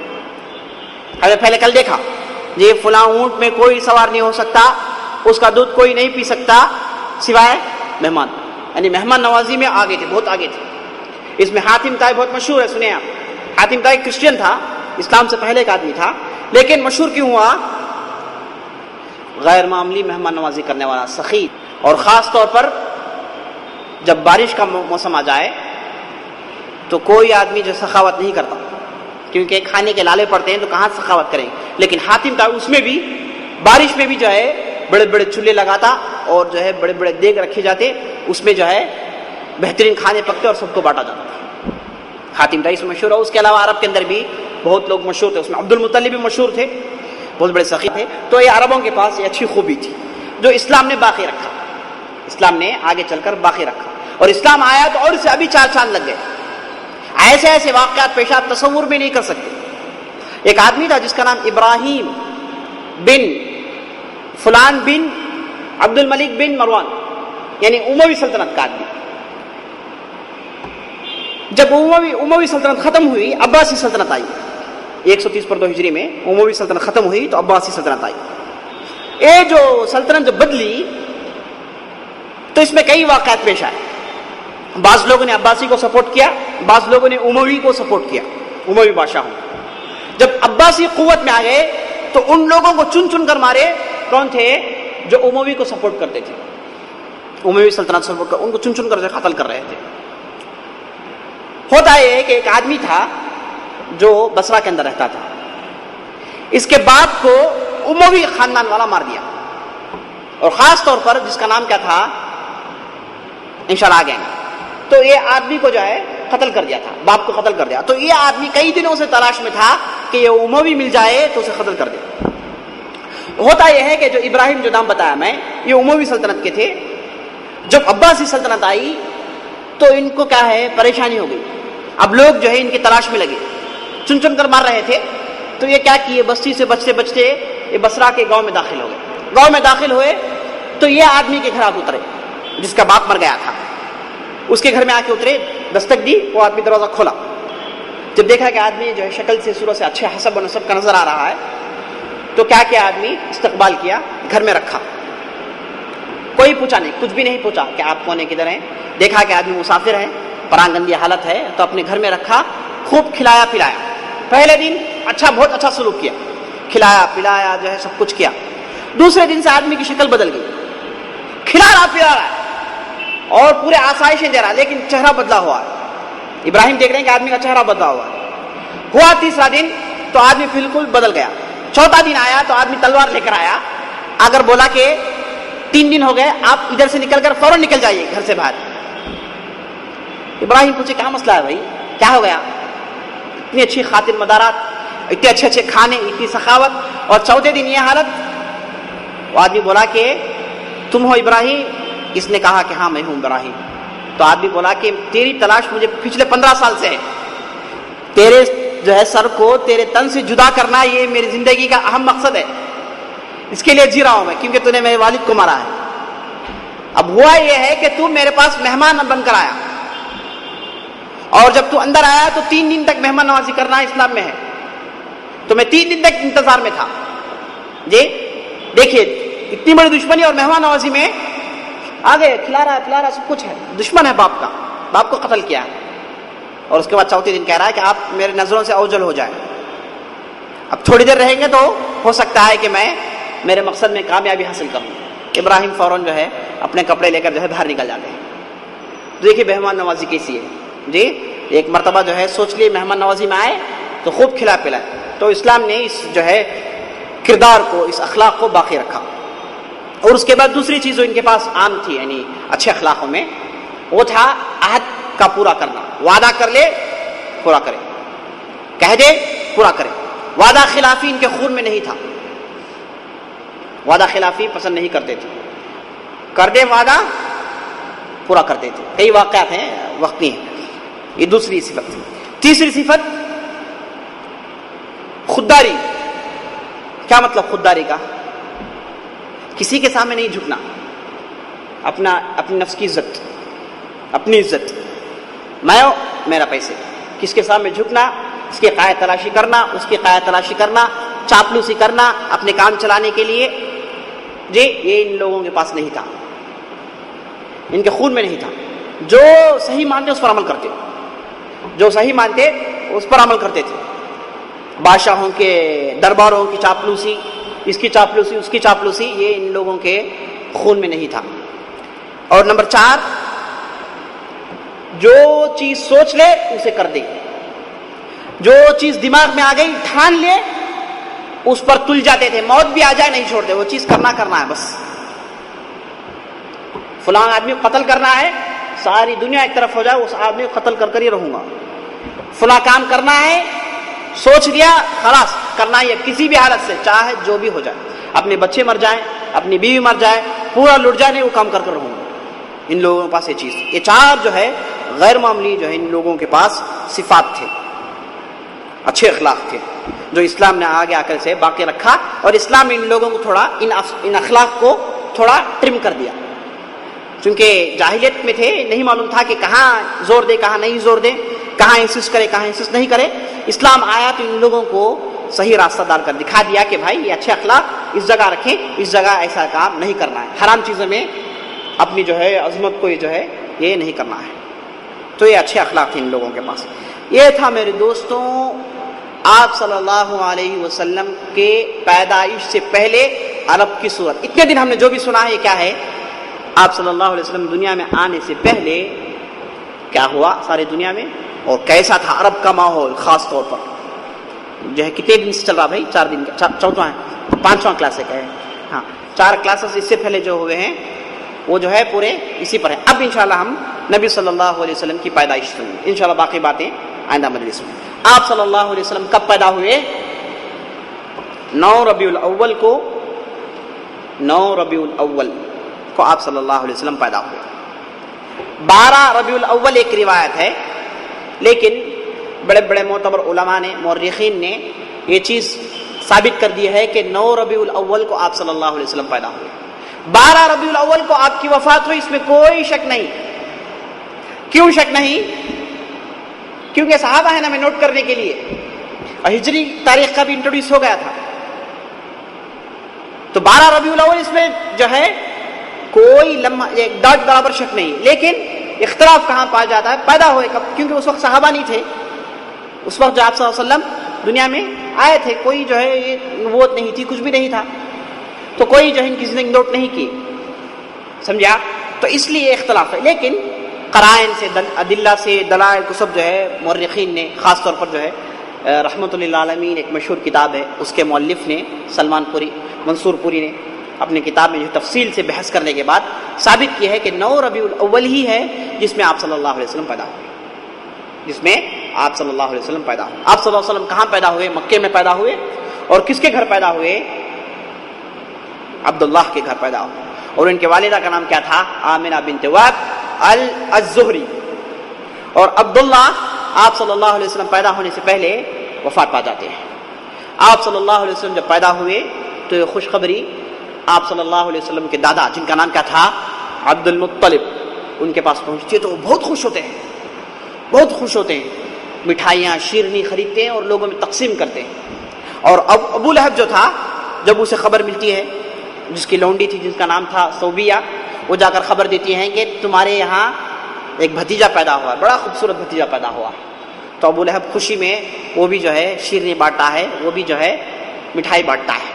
ہمیں پہلے کل دیکھا، یہ فلاں اونٹ میں کوئی سوار نہیں ہو سکتا، اس کا دودھ کوئی نہیں پی سکتا سوائے مہمان، یعنی مہمان نوازی میں آگے تھے، بہت آگے تھے. اس میں حاتم طائی بہت مشہور ہے، سنیں آپ. حاتم طائی کرسچین تھا، اسلام سے پہلے کا آدمی تھا، لیکن مشہور کیوں ہوا؟ غیر معمولی مہمان نوازی کرنے والا، سخی. اور خاص طور پر جب بارش کا موسم آ جائے تو کوئی آدمی جو سخاوت نہیں کرتا، کیونکہ کھانے کے لالے پڑتے ہیں تو کہاں سخاوت کریں. لیکن حاتم کا اس میں بھی بارش میں بھی جو ہے بڑے بڑے چولہے لگاتا اور جو ہے بڑے بڑے دیگ رکھے جاتے، اس میں جو ہے بہترین کھانے پکتے اور سب کو بانٹا جاتا. حاتم رئیس مشہور ہے. اس کے علاوہ عرب کے اندر بھی بہت لوگ مشہور تھے. اس میں عبد المطلب بھی مشہور تھے، بہت بڑے سخی تھے. تو یہ عربوں کے پاس یہ اچھی خوبی تھی جو اسلام نے باقی رکھا، اسلام نے آگے چل کر باقی رکھا. اور اسلام آیا تو اور اسے ابھی 4 چاند لگ گئے. ایسے ایسے واقعات پیش آپ تصور بھی نہیں کر سکتے. ایک آدمی تھا جس کا نام ابراہیم بن فلان بن عبد الملک بن مروان، یعنی اموی سلطنت کا آدمی. جب اموی سلطنت ختم ہوئی، عباسی سلطنت آئی. 130 ہجری میں اموی سلطنت ختم ہوئی تو عباسی سلطنت آئی. یہ جو سلطنت جو بدلی تو اس میں کئی واقعات پیش آئے. بعض لوگوں نے عباسی کو سپورٹ کیا، بعض لوگوں نے اموی کو سپورٹ کیا، اموی بادشاہوں. جب عباسی قوت میں آ گئے تو ان لوگوں کو چن چن کر مارے. کون تھے؟ جو اموی کو سپورٹ کرتے تھے، اموی سلطنت سپورٹ کر، ان کو چن چن کر قتل کر رہے تھے. ہوتا ہے کہ ایک آدمی تھا جو بصرہ کے اندر رہتا تھا. اس کے باپ کو اموی خاندان والا مار دیا، اور خاص طور پر جس کا نام کیا تھا، انشاءاللہ آگے. تو یہ آدمی کو جو ہے قتل کر دیا تھا، باپ کو قتل کر دیا. تو یہ آدمی کئی دنوں سے تلاش میں تھا کہ یہ اموی مل جائے تو اسے قتل کر دے. ہوتا یہ ہے کہ جو ابراہیم جو نام بتایا میں، یہ اموی سلطنت کے تھے. جب عباسی سلطنت آئی تو ان کو کیا ہے پریشانی ہو گئی. اب لوگ جو ہے ان کی تلاش میں لگے، چن چن کر مار رہے تھے. تو یہ کیا کیے، بستی سے بچتے بچتے یہ بصرہ کے گاؤں میں داخل ہو گئے. گاؤں میں داخل ہوئے تو یہ آدمی کے گھر آ کے اترے جس کا باپ مر گیا تھا. اس کے گھر میں آ کے اترے، دستک دی، وہ آدمی دروازہ کھولا. جب دیکھا کہ آدمی جو ہے شکل سے صورت سے اچھے حسب و نسب کا نظر آ رہا ہے تو کیا کیا آدمی استقبال کیا، گھر میں رکھا. کوئی پوچھا نہیں، کچھ بھی نہیں پوچھا کہ آپ کون ہیں، کدھر ہیں. دیکھا کہ آدمی مسافر ہے، پراگندی حالت ہے، تو اپنے گھر میں رکھا، خوب کھلایا پلایا. پہلے دن بہت اچھا سلوک کیا، کھلایا پلایا جو ہے سب کچھ کیا. دوسرے دن سے آدمی کی شکل بدل گئی، کھلا رہا پلا رہا اور پورے آسائشیں دے رہا، لیکن چہرہ بدلا ہوا ہے. ابراہیم دیکھ رہے ہیں کہ آدمی کا چہرہ بدلا ہوا ہے. ہوا تیسرا دن تو آدمی بالکل بدل گیا. چوتھا دن آیا تو آدمی تلوار لے کر آیا. اگر بولا کہ 3 دن ہو گئے، آپ ادھر سے نکل کر فوراً نکل جائیے گھر سے باہر. ابراہیم پوچھے کیا مسئلہ ہے بھائی، کیا ہو گیا؟ اتنی اچھی خاطر مدارات، اتنے اچھے اچھے کھانے، اتنی سخاوت، اور چوتھے دن یہ حالت. وہ آدمی بولا کہ تم ہو ابراہیم؟ اس نے کہا کہ ہاں میں ہوں ابراہیم. تو آدمی بولا کہ تیری تلاش مجھے پچھلے 15 سال سے ہے. تیرے جو ہے سر کو تیرے تن سے جدا کرنا یہ میری زندگی کا اہم مقصد ہے. اس کے لیے جی رہا ہوں میں، کیونکہ تو نے میرے والد کو مارا ہے. اب ہوا یہ ہے کہ تو میرے پاس مہمان بن کر آیا، اور جب تو اندر آیا تو 3 دن تک مہمان نوازی کرنا اسلام میں ہے. تو میں 3 دن تک انتظار میں تھا. جی دیکھیے اتنی بڑی دشمنی اور مہمان نوازی میں آگے کھلا رہا پلا رہا، سب کچھ ہے. دشمن ہے باپ کا، باپ کو قتل کیا ہے. اور اس کے بعد چوتھے دن کہہ رہا ہے کہ آپ میرے نظروں سے اوجل ہو جائیں. اب تھوڑی دیر رہیں گے تو ہو سکتا ہے کہ میں میرے مقصد میں کامیابی حاصل کروں. ابراہیم فوراً جو ہے اپنے کپڑے لے کر جو ہے باہر نکل جاتے ہیں. دیکھیے مہمان نوازی کیسی ہے. جی ایک مرتبہ جو ہے سوچ لیے مہمان نوازی میں آئے تو خوب کھلا پلائے. تو اسلام نے اس جو ہے کردار کو، اس اخلاق کو باقی رکھا. اور اس کے بعد دوسری چیز جو ان کے پاس عام تھی، یعنی اچھے اخلاقوں میں، وہ تھا عہد کا پورا کرنا. وعدہ کر لے پورا کرے، کہہ دے پورا کرے. وعدہ خلافی ان کے خون میں نہیں تھا، وعدہ خلافی پسند نہیں کرتے تھے. کر دے وعدہ پورا کرتے تھے. کئی واقعات ہیں، وقت نہیں ہے. یہ دوسری صفت تھی. تیسری صفت خودداری. کیا مطلب خودداری کا؟ کسی کے سامنے نہیں جھکنا، اپنی نفس کی عزت، اپنی عزت، میں میرا پیسے. کس کے سامنے جھکنا، اس کی قایت تلاشی کرنا، اس کی قایت تلاشی کرنا، چاپلوسی کرنا اپنے کام چلانے کے لیے، جی یہ ان لوگوں کے پاس نہیں تھا، ان کے خون میں نہیں تھا. جو صحیح مانتے اس پر عمل کرتے، جو صحیح مانتے اس پر عمل کرتے تھے. بادشاہوں کے درباروں کی چاپلوسی، اس کی چاپلوسی، اس کی چاپلوسی، یہ ان لوگوں کے خون میں نہیں تھا. اور نمبر 4، جو چیز سوچ لے اسے کر دے، جو چیز دماغ میں آ گئی ٹھان لے اس پر تل جاتے تھے، موت بھی آ جائے نہیں چھوڑتے، وہ چیز کرنا ہے بس. فلاں آدمی کو قتل کرنا ہے، ساری دنیا ایک طرف ہو جائے اس آدمی کو قتل کر ہی رہوں گا. فلاں کام کرنا ہے، سوچ لیا خلاص کرنا ہی ہے کسی بھی حالت سے، چاہے جو بھی ہو جائے، اپنے بچے مر جائیں، اپنی بیوی مر جائے، پورا لٹ جائے، نہیں وہ کام کر رہوں گا. ان لوگوں کے پاس یہ چیز، یہ چار جو ہے غیر معمولی جو ہے ان لوگوں کے پاس صفات تھے، اچھے اخلاق تھے جو اسلام نے آگے آ کر سے باقی رکھا، اور اسلام نے ان لوگوں کو تھوڑا ان اخلاق کو تھوڑا ٹرم کر دیا. چونکہ جاہلیت میں تھے، نہیں معلوم تھا کہ کہاں زور دے کہاں نہیں زور دے، کہاں انسسٹ کرے کہاں انسسٹ نہیں کرے. اسلام آیا تو ان لوگوں کو صحیح راستہ دار کر دکھا دیا کہ بھائی یہ اچھے اخلاق اس جگہ رکھیں، اس جگہ ایسا کام نہیں کرنا ہے، حرام چیزوں میں اپنی جو ہے عظمت کو جو ہے یہ نہیں کرنا ہے. تو یہ اچھے اخلاق تھے ان لوگوں کے پاس. یہ تھا میرے دوستوں آپ صلی اللہ علیہ وسلم کے پیدائش سے پہلے عرب کی صورت. اتنے دن ہم نے جو بھی سنا ہے یہ کیا ہے؟ آپ صلی اللہ علیہ وسلم دنیا میں آنے سے پہلے کیا ہوا ساری دنیا میں، اور کیسا تھا عرب کا ماحول. خاص طور پر جو ہے کتنے دن سے چل رہا بھائی؟ 4 دن کا، چوتھا ہے، 5واں کلاس ہے. ہاں 4 کلاسز اس سے پہلے جو ہوئے ہیں وہ جو ہے پورے اسی پر ہیں. اب انشاءاللہ ہم نبی صلی اللہ علیہ وسلم کی پیدائش سنیں گے انشاءاللہ، باقی باتیں آئندہ مجلس میں. آپ صلی اللہ علیہ وسلم کب پیدا ہوئے؟ 9 ربیع الاول کو، 9 ربیع الاول کو آپ صلی اللہ علیہ وسلم پیدا ہوئے. 12 ربیع الاول ایک روایت ہے، لیکن بڑے بڑے معتبر علماء نے، مورخین نے یہ چیز ثابت کر دی ہے کہ 9 ربیع الاول کو آپ صلی اللہ علیہ وسلم پیدا ہوئے. 12 ربیع الاول کو آپ کی وفات ہوئی، اس میں کوئی شک نہیں. کیوں شک نہیں؟ کیونکہ صحابہ ہے نا میں نوٹ کرنے کے لیے، اور ہجری تاریخ کا بھی انٹروڈیوس ہو گیا تھا. تو 12 ربیع الاول اس میں جو ہے کوئی لمحہ ایک ڈاٹ برابر شک نہیں. لیکن اختلاف کہاں پایا جاتا ہے؟ پیدا ہوئے کب؟ کیونکہ اس وقت صحابہ نہیں تھے. اس وقت جو آپ صلی اللہ علیہ وسلم دنیا میں آئے تھے، کوئی جو ہے یہ نبوت نہیں تھی، کچھ بھی نہیں تھا، تو کوئی جو ہے ان کی زندگی نوٹ نہیں کی، سمجھا؟ تو اس لیے اختلاف ہے. لیکن قرائن سے، ادلہ سے، دلائل کو سب جو ہے مورخین نے، خاص طور پر جو ہے رحمۃ اللہ عالمین ایک مشہور کتاب ہے، اس کے مؤلف نے سلمان پوری، منصور پوری نے اپنی کتاب میں جو تفصیل سے بحث کرنے کے بعد ثابت کیا ہے کہ 9 ربیع الاول ہی ہے جس میں آپ صلی اللہ علیہ وسلم پیدا ہوئے، جس میں آپ صلی اللہ علیہ وسلم پیدا ہوئے. آپ صلی اللہ علیہ وسلم کہاں پیدا ہوئے؟ مکے میں پیدا ہوئے. اور کس کے گھر پیدا ہوئے؟ عبداللہ کے گھر پیدا ہوئے. اور ان کے والدہ کا نام کیا تھا؟ آمنہ بنت وہب الزہری. اور عبداللہ آپ صلی اللہ علیہ وسلم پیدا ہونے سے پہلے وفات پا جاتے ہیں. آپ صلی اللہ علیہ وسلم جب پیدا ہوئے تو یہ خوشخبری آپ صلی اللہ علیہ وسلم کے دادا، جن کا نام کیا تھا؟ عبد المطلب، ان کے پاس پہنچتی ہے تو وہ بہت خوش ہوتے ہیں، بہت خوش ہوتے ہیں، مٹھائیاں شیرنی خریدتے ہیں اور لوگوں میں تقسیم کرتے ہیں. اور اب ابو لہب جو تھا، جب اسے خبر ملتی ہے، جس کی لونڈی تھی جس کا نام تھا صوبیہ، وہ جا کر خبر دیتی ہیں کہ تمہارے یہاں ایک بھتیجا پیدا ہوا ہے، بڑا خوبصورت بھتیجا پیدا ہوا. تو ابو لہب خوشی میں وہ بھی جو ہے شیرنی بانٹتا ہے، وہ بھی جو ہے مٹھائی بانٹتا ہے.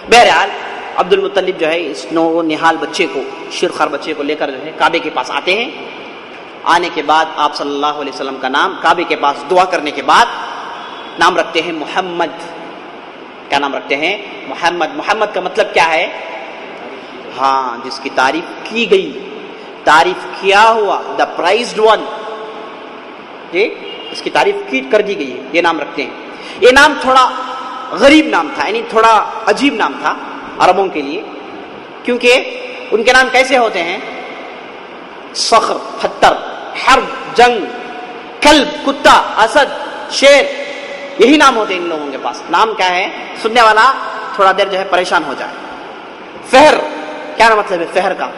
بہرحال عبد المطلب جو ہے اس نحال بچے کو، شیرخوار بچے کو لے کر جو ہے کعبے کے پاس آتے ہیں. آنے کے بعد آپ صلی اللہ علیہ وسلم کا نام، کعبے کے پاس دعا کرنے کے بعد نام رکھتے ہیں محمد. کیا نام رکھتے ہیں؟ محمد. محمد کا مطلب کیا ہے؟ ہاں، جس کی تعریف کی گئی، تعریف کیا ہوا، دا پرائزڈ ون، جی اس کی تعریف کی کر دی گئی ہے، یہ نام رکھتے ہیں. یہ نام تھوڑا غریب نام تھا، یعنی تھوڑا عجیب نام تھا عربوں کے لیے، کیونکہ ان کے نام کیسے ہوتے ہیں؟ صخر، پتھر، حرب، جنگ، کلب، کتا، اسد، شیر، یہی نام ہوتے ہیں ان لوگوں کے پاس. نام کیا ہے؟ سننے والا تھوڑا دیر جو ہے پریشان ہو جائے. فہر، کیا مطلب ہے فہر کا؟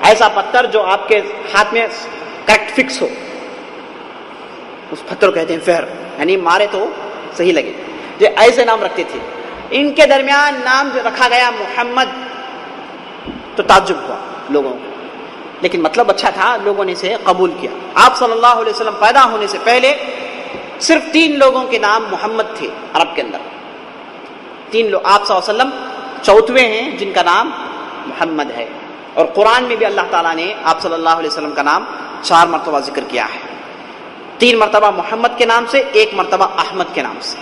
ایسا پتھر جو آپ کے ہاتھ میں کریکٹ فکس ہو، اس پتھر کو کہتے ہیں فہر، یعنی مارے تو صحیح لگے. جو ایسے نام رکھتے تھے. ان کے درمیان نام جو رکھا گیا محمد تو تعجب ہوا لوگوں کو، لیکن مطلب اچھا تھا، لوگوں نے اسے قبول کیا. آپ صلی اللہ علیہ وسلم پیدا ہونے سے پہلے صرف 3 لوگوں کے نام محمد تھے عرب کے اندر. 3 لوگ، آپ صلی اللہ علیہ وسلم 4ویں ہیں جن کا نام محمد ہے. اور قرآن میں بھی اللہ تعالیٰ نے آپ صلی اللہ علیہ وسلم کا نام 4 مرتبہ ذکر کیا ہے، 3 مرتبہ محمد کے نام سے، 1 مرتبہ احمد کے نام سے۔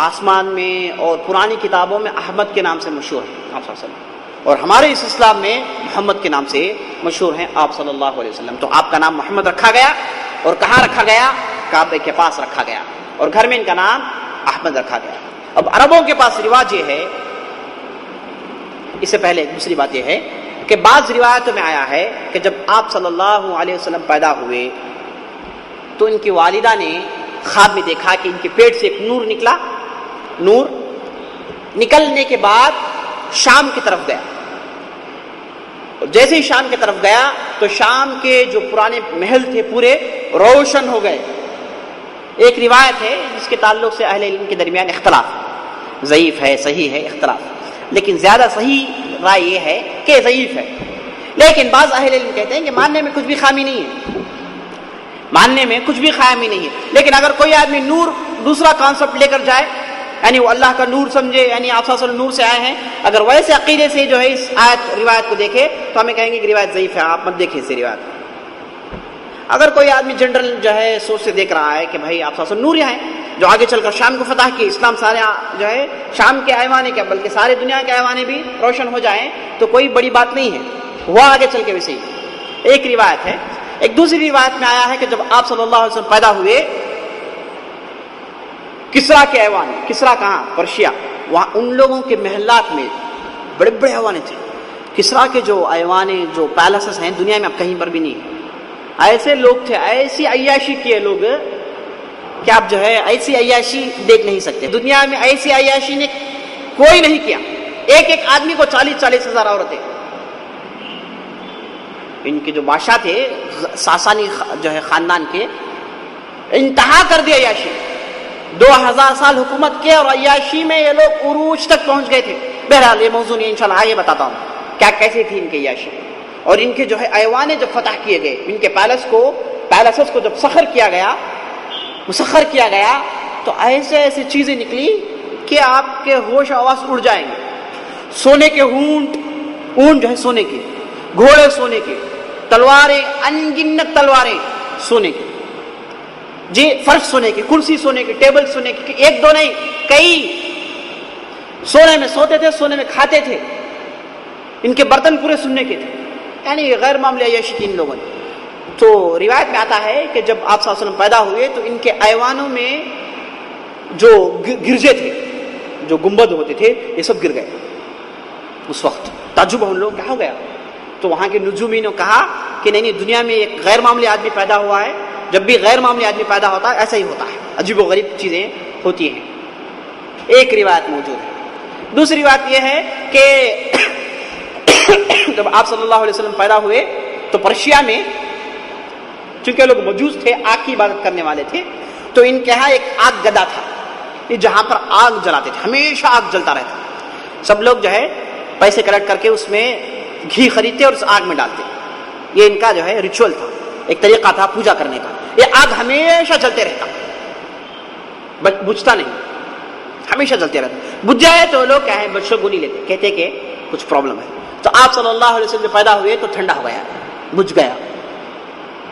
آسمان میں اور پرانی کتابوں میں احمد کے نام سے مشہور ہیں آپ صلی اللہ علیہ وسلم، اور ہمارے اس اسلام میں محمد کے نام سے مشہور ہیں آپ صلی اللہ علیہ وسلم۔ تو آپ کا نام محمد رکھا گیا، اور کہاں رکھا گیا؟ کعبے کے پاس رکھا گیا، اور گھر میں ان کا نام احمد رکھا گیا۔ اب عربوں کے پاس رواج یہ ہے، اس سے پہلے دوسری بات یہ ہے کہ بعض روایتوں میں آیا ہے کہ جب آپ صلی اللہ علیہ وسلم پیدا ہوئے تو ان کی والدہ نے خواب میں دیکھا کہ ان کے پیٹ سے ایک نور نکلا، نور نکلنے کے بعد شام کی طرف گیا، اور جیسے ہی شام کی طرف گیا تو شام کے جو پرانے محل تھے پورے روشن ہو گئے۔ ایک روایت ہے جس کے تعلق سے اہل علم کے درمیان اختلاف، ضعیف ہے صحیح ہے اختلاف، لیکن زیادہ صحیح رائے یہ ہے کہ ضعیف ہے، لیکن بعض اہل علم کہتے ہیں کہ ماننے میں کچھ بھی خامی نہیں ہے، ماننے میں کچھ بھی خامی نہیں ہے، لیکن اگر کوئی آدمی نور دوسرا کانسیپٹ لے کر جائے، یعنی وہ اللہ کا نور سمجھے، یعنی آپ صلی اللہ علیہ وسلم نور سے آئے ہیں، اگر ویسے عقیدے سے جو ہے اس آیت روایت کو دیکھے تو ہمیں کہیں گے کہ روایت ضعیف ہے، آپ مت دیکھیں اسے روایت۔ اگر کوئی آدمی جنرل جو ہے سوچ سے دیکھ رہا ہے کہ بھائی آپ صلی اللہ علیہ وسلم نور ہیں جو آگے چل کر شام کو فتح کی، اسلام سارے جو ہے شام کے ایوانے کے بلکہ سارے دنیا کے ایوانے بھی روشن ہو جائیں تو کوئی بڑی بات نہیں ہے، ہوا آگے چل کے ویسے ہی، ایک روایت ہے۔ ایک دوسری روایت میں آیا ہے کہ جب آپ صلی اللہ علیہ وسلم پیدا ہوئے کسرا کے ایوان، کسرا کہاں؟ پرشیا، وہاں ان لوگوں کے محلات میں بڑے بڑے ایوانے تھے، کسرا کے جو ایوانے جو پیلسز ہیں دنیا میں اب کہیں پر بھی نہیں، ایسے لوگ تھے، ایسی عیاشی کیے لوگ کہ آپ جو ہے ایسی عیاشی دیکھ نہیں سکتے، دنیا میں ایسی عیاشی نے کوئی نہیں کیا، ایک ایک آدمی کو 40-40 ہزار عورتیں۔ ان کے جو بادشاہ تھے ساسانی جو ہے خاندان کے، انتہا کر دیا عیاشی، 2000 سال حکومت کیا اور عیاشی میں یہ لوگ عروج تک پہنچ گئے تھے۔ بہرحال یہ موضوع نہیں، انشاءاللہ آگے بتاتا ہوں کیا کیسے تھی ان کی عیاشی، اور ان کے جو ہے ایوانے جب فتح کیے گئے، ان کے پیلسز کو جب مسخر کیا گیا تو ایسے ایسے چیزیں نکلی کہ آپ کے ہوش آواز اڑ جائیں گے، سونے کے اونٹ جو ہے سونے کے، گھوڑے سونے کے، تلواریں انگنت تلواریں سونے کی، جی فرش سونے کی، کرسی سونے کی، ٹیبل سونے کی، ایک دو نہیں کئی، سونے میں سوتے تھے، سونے میں کھاتے تھے، ان کے برتن پورے سننے کے تھے، یعنی غیر معمولی عیاشی کی ان لوگوں نے۔ تو روایت میں آتا ہے کہ جب آپ صلی اللہ علیہ وسلم پیدا ہوئے تو ان کے ایوانوں میں جو گرجے تھے، جو گنبد ہوتے تھے، یہ سب گر گئے۔ اس وقت تعجب ان لوگ کیا ہو گیا، تو وہاں کے نجومین نے کہا کہ نہیں، دنیا میں ایک غیر معمولی آدمی پیدا ہوا ہے، جب بھی غیر معمولی آدمی پیدا ہوتا ہے ایسا ہی ہوتا ہے، عجیب و غریب چیزیں ہوتی ہیں۔ ایک روایت موجود ہے۔ دوسری بات یہ ہے کہ جب آپ صلی اللہ علیہ وسلم پیدا ہوئے تو پرشیا میں چونکہ لوگ مجوس تھے، آگ کی عبادت کرنے والے تھے، تو ان کے ہاں ایک آگ گدا تھا، یہ جہاں پر آگ جلاتے تھے، ہمیشہ آگ جلتا رہتا، سب لوگ جو ہے پیسے کلیکٹ کر کے اس میں گھی خریدتے اور اس آگ میں ڈالتے، یہ ان کا جو ہے ریچول تھا، ایک طریقہ تھا پوجا کرنے کا۔ یہ آگ ہمیشہ جلتے رہتا، بجھتا نہیں، ہمیشہ جلتے رہتا، بجھ جائے تو لوگ کیا ہے بدشگونی لیتے، کہتے کہ کچھ پرابلم ہے۔ تو آپ صلی اللہ علیہ وسلم پیدا ہوئے تو ٹھنڈا ہو گیا، بجھ گیا،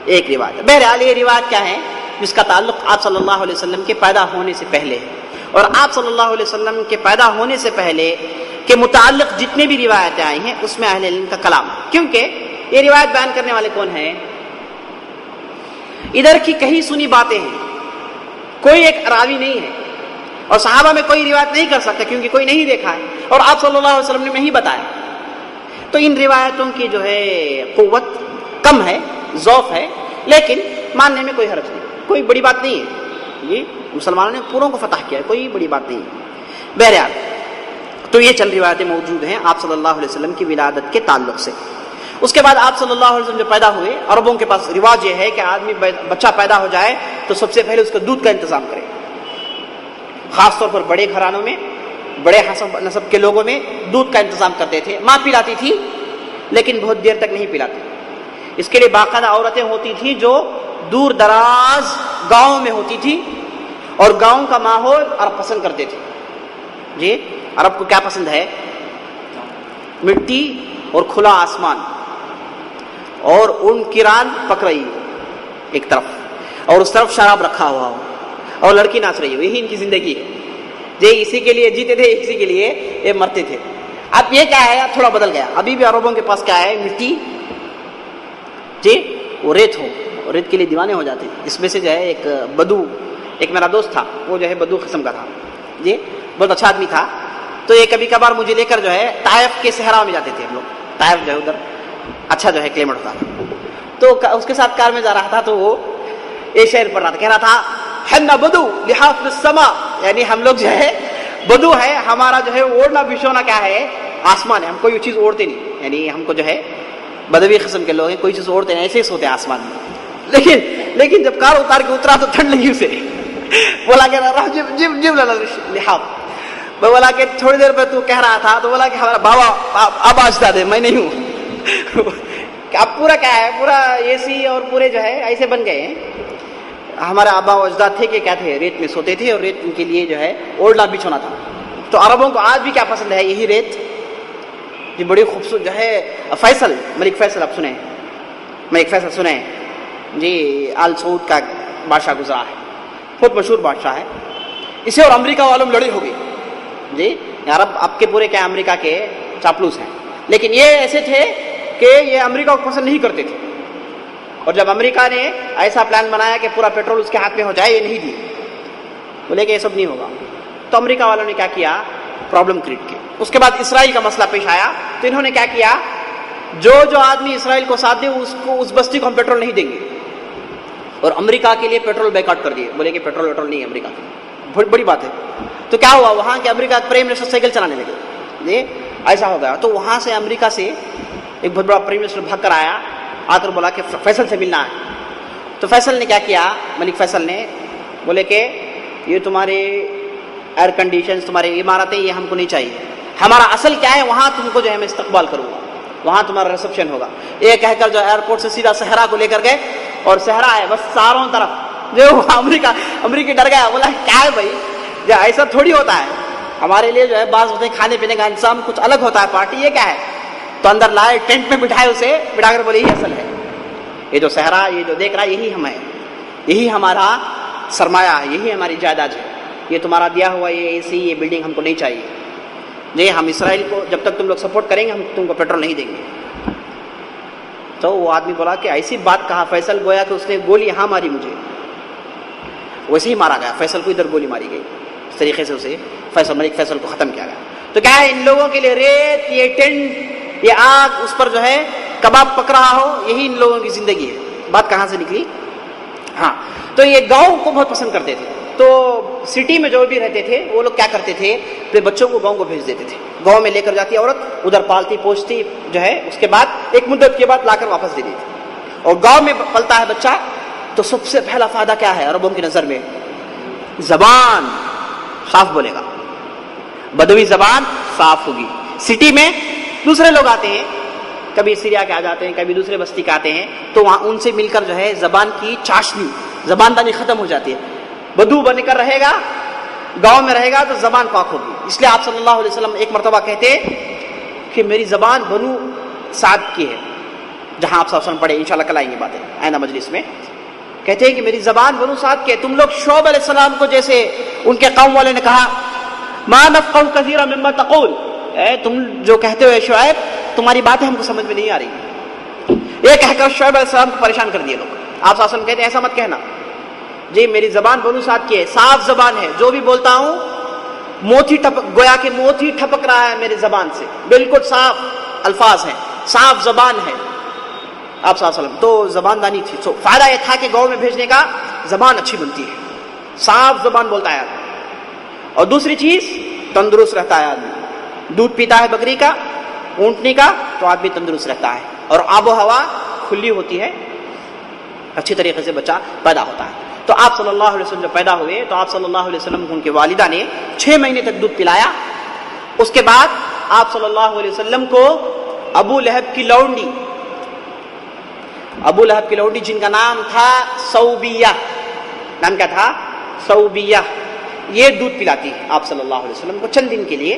ایک روایت ہے۔ بہرحال یہ روایت کیا ہے جس کا تعلق آپ صلی اللہ علیہ وسلم کے پیدا ہونے سے پہلے ہے، اور آپ صلی اللہ علیہ وسلم کے پیدا ہونے سے پہلے کے متعلق جتنے بھی روایتیں آئی ہیں اس میں اہل علم کا کلام، کیونکہ یہ روایت بیان کرنے والے کون ہیں؟ ادھر کی کہیں سنی باتیں ہیں، کوئی ایک راوی نہیں ہے، اور صحابہ میں کوئی روایت نہیں کر سکتا کیونکہ کوئی نہیں دیکھا ہے، اور آپ صلی اللہ علیہ وسلم نے نہیں بتایا، تو ان روایتوں کی جو ہے قوت کم ہے، ضعف ہے، لیکن ماننے میں کوئی حرج نہیں، کوئی بڑی بات نہیں ہے، یہ مسلمانوں نے پوروں کو فتح کیا ہے، کوئی بڑی بات نہیں ہے۔ بہرحال تو یہ چند روایتیں موجود ہیں آپ صلی اللہ علیہ وسلم کی ولادت کے تعلق سے۔ اس کے بعد آپ صلی اللہ علیہ وسلم جب پیدا ہوئے، عربوں کے پاس رواج یہ ہے کہ آدمی بچہ پیدا ہو جائے تو سب سے پہلے اس کا دودھ کا انتظام کرے، خاص طور پر بڑے گھرانوں میں، بڑے حسب نسب کے لوگوں میں دودھ کا انتظام کرتے تھے۔ ماں پلاتی تھی لیکن بہت دیر تک نہیں پلاتی، اس کے لیے باقاعدہ عورتیں ہوتی تھیں جو دور دراز گاؤں میں ہوتی تھی، اور گاؤں کا ماحول عرب پسند کرتے تھے۔ جی عرب کو کیا پسند ہے؟ مٹی اور کھلا آسمان اور ان کی ران پک رہی، ایک طرف اور اس طرف شراب رکھا ہوا ہو اور لڑکی ناچ رہی ہو. یہی ان کی زندگی ہے. یہ اسی کے لیے جیتے تھے, اسی کے لیے یہ مرتے تھے. اب یہ کیا ہے, تھوڑا بدل گیا. ابھی بھی عربوں کے پاس کیا ہے, مٹی جی, وہ ریت ہو, ریت کے لیے دیوانے ہو جاتے. اس میں سے جو ہے ایک بدو, ایک میرا دوست تھا, وہ جو ہے بدو قسم کا تھا جی, بہت اچھا آدمی تھا. تو یہ کبھی کبھار مجھے لے کر جو ہے طائف کے صحرا میں جاتے تھے ہم لوگ. طائف جو ہے ادھر اچھا جو ہے کلیمٹ ہوتا تھا. تو اس کے ساتھ کار میں جا رہا تھا, تو وہ یہ شعر پڑھ رہا تھا, کہہ رہا تھا حنا بدو لحافظ السما, یعنی ہم لوگ جو ہے بدو ہے, ہمارا جو ہے اوڑھنا بچھونا کیا ہے, آسمان ہے. ہم کوئی چیز اوڑھتے نہیں, یعنی ہم کو جو ہے بدوی قسم کے لوگ ہیں, کوئی چیز اوڑھتے نہیں, ایسے ہی سوتے ہیں آسمان میں. لیکن جب کار اتار کے اترا تو ٹھنڈ لگی اسے. بولا کہ جب لحاف, بولا کہ تھوڑی دیر پہ تو کہہ رہا تھا, تو بولا کہ ہمارا بابا ابا اجداد ہے, میں نہیں ہوں. اب پورا کیا ہے, پورا اے سی اور پورے جو ہے ایسے بن گئے ہیں. ہمارے آبا و اجداد تھے کہ کیا تھے, ریت میں سوتے تھے, اور ریت ان کے لیے جو ہے اوڑھنا بچھونا تھا. تو عربوں کو آج بھی کیا پسند ہے, یہی ریت. یہ بڑی خوبصورت جو ہے فیصل, ملک فیصل آپ سنیں, ملک فیصل سنیں جی, آل سعود کا بادشاہ گزرا ہے, بہت مشہور بادشاہ ہے. اسے اور امریکہ والوں میں لڑائی ہو گئی جی. عرب آپ کے پورے کیا امریکہ کے چاپلوس ہیں, لیکن یہ ایسے تھے کہ یہ امریکہ کو پسند نہیں کرتے تھے. اور جب امریکہ نے ایسا پلان بنایا کہ پورا پیٹرول اس کے ہاتھ میں ہو جائے, یہ نہیں دی, بولے کہ یہ سب نہیں ہوگا. تو امریکہ والوں نے کیا کیا, پرابلم کریٹ کی. اس کے بعد اسرائیل کا مسئلہ پیش آیا, تو انہوں نے کیا کیا, جو آدمی اسرائیل کو ساتھ دے اس بستی کو ہم پیٹرول نہیں دیں گے. اور امریکہ کے لیے پیٹرول بیکاٹ کر دیے, بولے کہ پیٹرول نہیں ہے امریکہ کے. بہت بڑی بات ہے. تو کیا ہوا, وہاں کے امریکہ کے پرائم منسٹر سائیکل چلانے لگے, یہ ایسا ہو گیا. تو وہاں سے امریکہ سے ایک بہت بڑا پرائم منسٹر بھاگ کر آیا, آ کر بولا کہ فیصل سے ملنا ہے. تو فیصل نے کیا کیا, ملک فیصل نے بولے کہ یہ تمہارے ایئر کنڈیشنز, تمہاری عمارتیں, یہ ہم کو نہیں چاہیے. ہمارا اصل کیا ہے, وہاں تم کو جو ہے میں استقبال کروں گا, وہاں تمہارا ریسپشن ہوگا. یہ کہہ کر جو ایئرپورٹ سے سیدھا صحرا کو لے کر گئے, اور صحرا ہے بس چاروں طرف. جو امریکہ ڈر گیا, بولا کیا ہے بھائی, جو ایسا تھوڑی ہوتا ہے, ہمارے لیے جو ہے بعض ہوتے ہیں کھانے پینے کا انتظام کچھ الگ ہوتا ہے, پارٹی یہ کیا ہے. تو اندر لائے, ٹینٹ میں بٹھائے اسے, بٹھا کر بولے یہ اصل ہے, یہ جو صحرا, یہ جو دیکھ رہا ہے, یہی ہم ہے, یہی ہمارا سرمایہ ہے, یہی ہماری جائیداد ہے. یہ تمہارا دیا ہوا یہ اے سی, یہ بلڈنگ ہم کو نہیں چاہیے. یہ ہم اسرائیل کو جب تک تم لوگ سپورٹ کریں گے, ہم تم کو پیٹرول نہیں دیں گے. تو وہ آدمی بولا کہ ایسی بات کہا فیصل, گویا کہ اس نے گولی یہاں ماری مجھے, ویسے ہی مارا گیا. فیصل کو ادھر گولی ماری گئی. اس طریقے سے اسے ملک فیصل کو ختم کیا گیا. تو کیا ہے, ان لوگوں کے لیے ریت, یہ ٹینٹ, یہ آگ, اس پر جو ہے کباب پک رہا ہو, یہی ان لوگوں کی زندگی ہے. بات کہاں سے نکلی, ہاں. تو یہ گاؤں کو بہت پسند کرتے تھے. تو سٹی میں جو بھی رہتے تھے وہ لوگ کیا کرتے تھے, اپنے بچوں کو گاؤں کو بھیج دیتے تھے. گاؤں میں لے کر جاتی عورت, ادھر پالتی پوچھتی جو ہے, اس کے بعد ایک مدت کے بعد لا کر واپس دے دیتی. اور گاؤں میں پلتا ہے بچہ, تو سب سے پہلا فائدہ کیا ہے عربوں کی نظر میں, زبان صاف بولے گا, بدوی زبان صاف ہوگی. سٹی میں دوسرے لوگ آتے ہیں, کبھی سیریا کے آ جاتے ہیں, کبھی دوسرے بستی کے آتے ہیں, تو وہاں ان سے مل کر جو ہے زبان کی چاشنی, زبان دانی ختم ہو جاتی ہے. بدو بن کر رہے گا, گاؤں میں رہے گا, تو زبان پاک ہوگی. اس لیے آپ صلی اللہ علیہ وسلم ایک مرتبہ کہتے کہ میری زبان بنو سعد کی ہے, جہاں آپ صلی اللہ علیہ وسلم پڑھے, انشاءاللہ کل آئیں گے باتیں آئندہ مجلس میں. کہتے ہیں کہ میری زبان بنو سعد کی ہے. تم لوگ شعیب علیہ السلام کو جیسے ان کے قوم والے نے کہا, ما نفقه كثيرا مما تقول, تم جو کہتے ہو شعیب, تمہاری باتیں ہم کو سمجھ میں نہیں آ رہی. یہ کہہ کر شعیب علیہ السلام کو پریشان کر دیے لوگ. آپ صلی اللہ علیہ وسلم کہتے ہیں ایسا مت کہنا جی, میری زبان بنو سعد کی ہے, صاف زبان ہے, جو بھی بولتا ہوں گویا کہ موتی ٹھپک رہا ہے میری زبان سے, بالکل صاف الفاظ ہیں, صاف زبان ہے. آپ صلی اللہ علیہ وسلم تو زبان دانی تھی. تو فائدہ یہ تھا کہ گاؤں میں بھیجنے کا, زبان اچھی بنتی ہے, صاف زبان بولتا ہے آدمی. اور دوسری چیز, تندرست رہتا ہے آدمی. دودھ پیتا ہے بکری کا, اونٹنی کا, تو آدمی تندرست رہتا ہے. اور آب و ہوا کھلی ہوتی ہے, اچھی طریقے سے بچہ پیدا ہوتا ہے. تو آپ صلی اللہ علیہ وسلم جب پیدا ہوئے, تو آپ صلی اللہ علیہ وسلم کو ان کے والدہ نے 6 مہینے تک دودھ پلایا. اس کے بعد آپ صلی اللہ علیہ وسلم کو ابو لہب کی لونڈی, جن کا نام تھا صوبیہ, نام کیا تھا, صوبیہ, یہ دودھ پلاتی ہے آپ صلی اللہ علیہ وسلم کو چند دن کے لیے.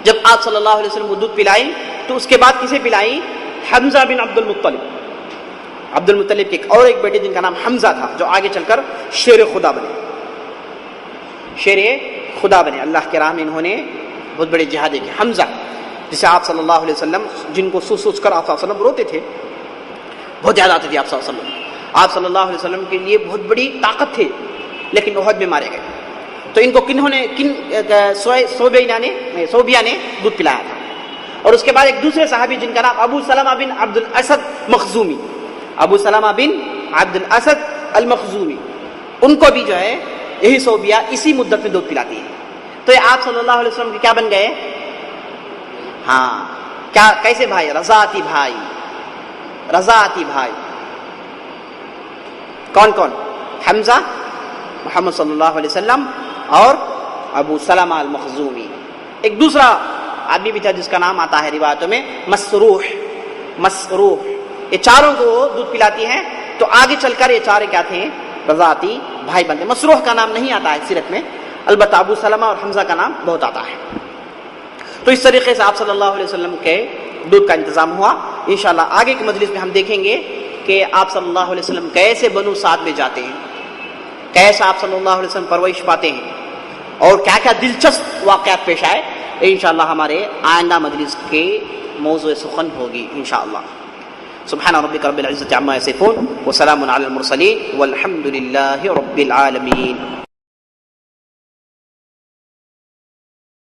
جب آپ صلی اللہ علیہ وسلم کو دودھ پلائی, تو اس کے بعد کسے پلائی, حمزہ بن عبد المطلب. عبد المطلب کے اور ایک بیٹے جن کا نام حمزہ تھا، جو آگے چل کر شیر خدا بنے، شیر خدا بنے، اللہ کے راہ میں انہوں نے بہت بڑے جہاد کی. حمزہ جسے آپ صلی اللہ علیہ وسلم، جن کو سوچ کر آپ صلی اللہ علیہ وسلم روتے تھے، بہت یاد آتی تھی آپ صلی اللہ علیہ وسلم. آپ صلی اللہ علیہ وسلم کے لیے بہت بڑی طاقت تھے، لیکن احد میں مارے گئے. تو ان کو صوبیہ نے دودھ پلایا تھا. اور اس کے بعد ایک دوسرے صحابی جن کا نام ابو سلمہ بن عبد الاسد مخزومی، ابو سلمہ بن عبد الاسد المخزومی، ان کو بھی جو ہے یہی صوبیہ اسی مدت میں دودھ پلاتی ہے. تو یہ آپ صلی اللہ علیہ وسلم کے کیا بن گئے؟ ہاں، کیا کیسے بھائی؟ رضاعتی بھائی، رضاعتی بھائی. کون کون؟ حمزہ، محمد صلی اللہ علیہ وسلم، اور ابو سلمہ المخزومی. ایک دوسرا آدمی بھی تھا جس کا نام آتا ہے روایتوں میں مسروح. مسروح، یہ چاروں کو دودھ پلاتی ہیں. تو آگے چل کر یہ چارے کیا تھے؟ رضاعتی بھائی بنتے. مسروح کا نام نہیں آتا ہے سیرت میں، البتہ ابو سلمہ اور حمزہ کا نام بہت آتا ہے. تو اس طریقے سے آپ صلی اللہ علیہ وسلم کے دودھ کا انتظام ہوا. انشاءاللہ آگے کی مجلس میں ہم دیکھیں گے کہ آپ صلی اللہ علیہ وسلم کیسے بنو سعد میں جاتے ہیں، کیسے آپ صلی اللہ علیہ وسلم پرورش پاتے ہیں، اور کیا کیا دلچسپ واقعات پیش آئے. انشاءاللہ ہمارے آئندہ مجلس کے موضوع سخن ہوگی انشاءاللہ. سبحان ربک رب العزة عما یصفون وسلام علی المرسلین والحمد للہ رب العالمین.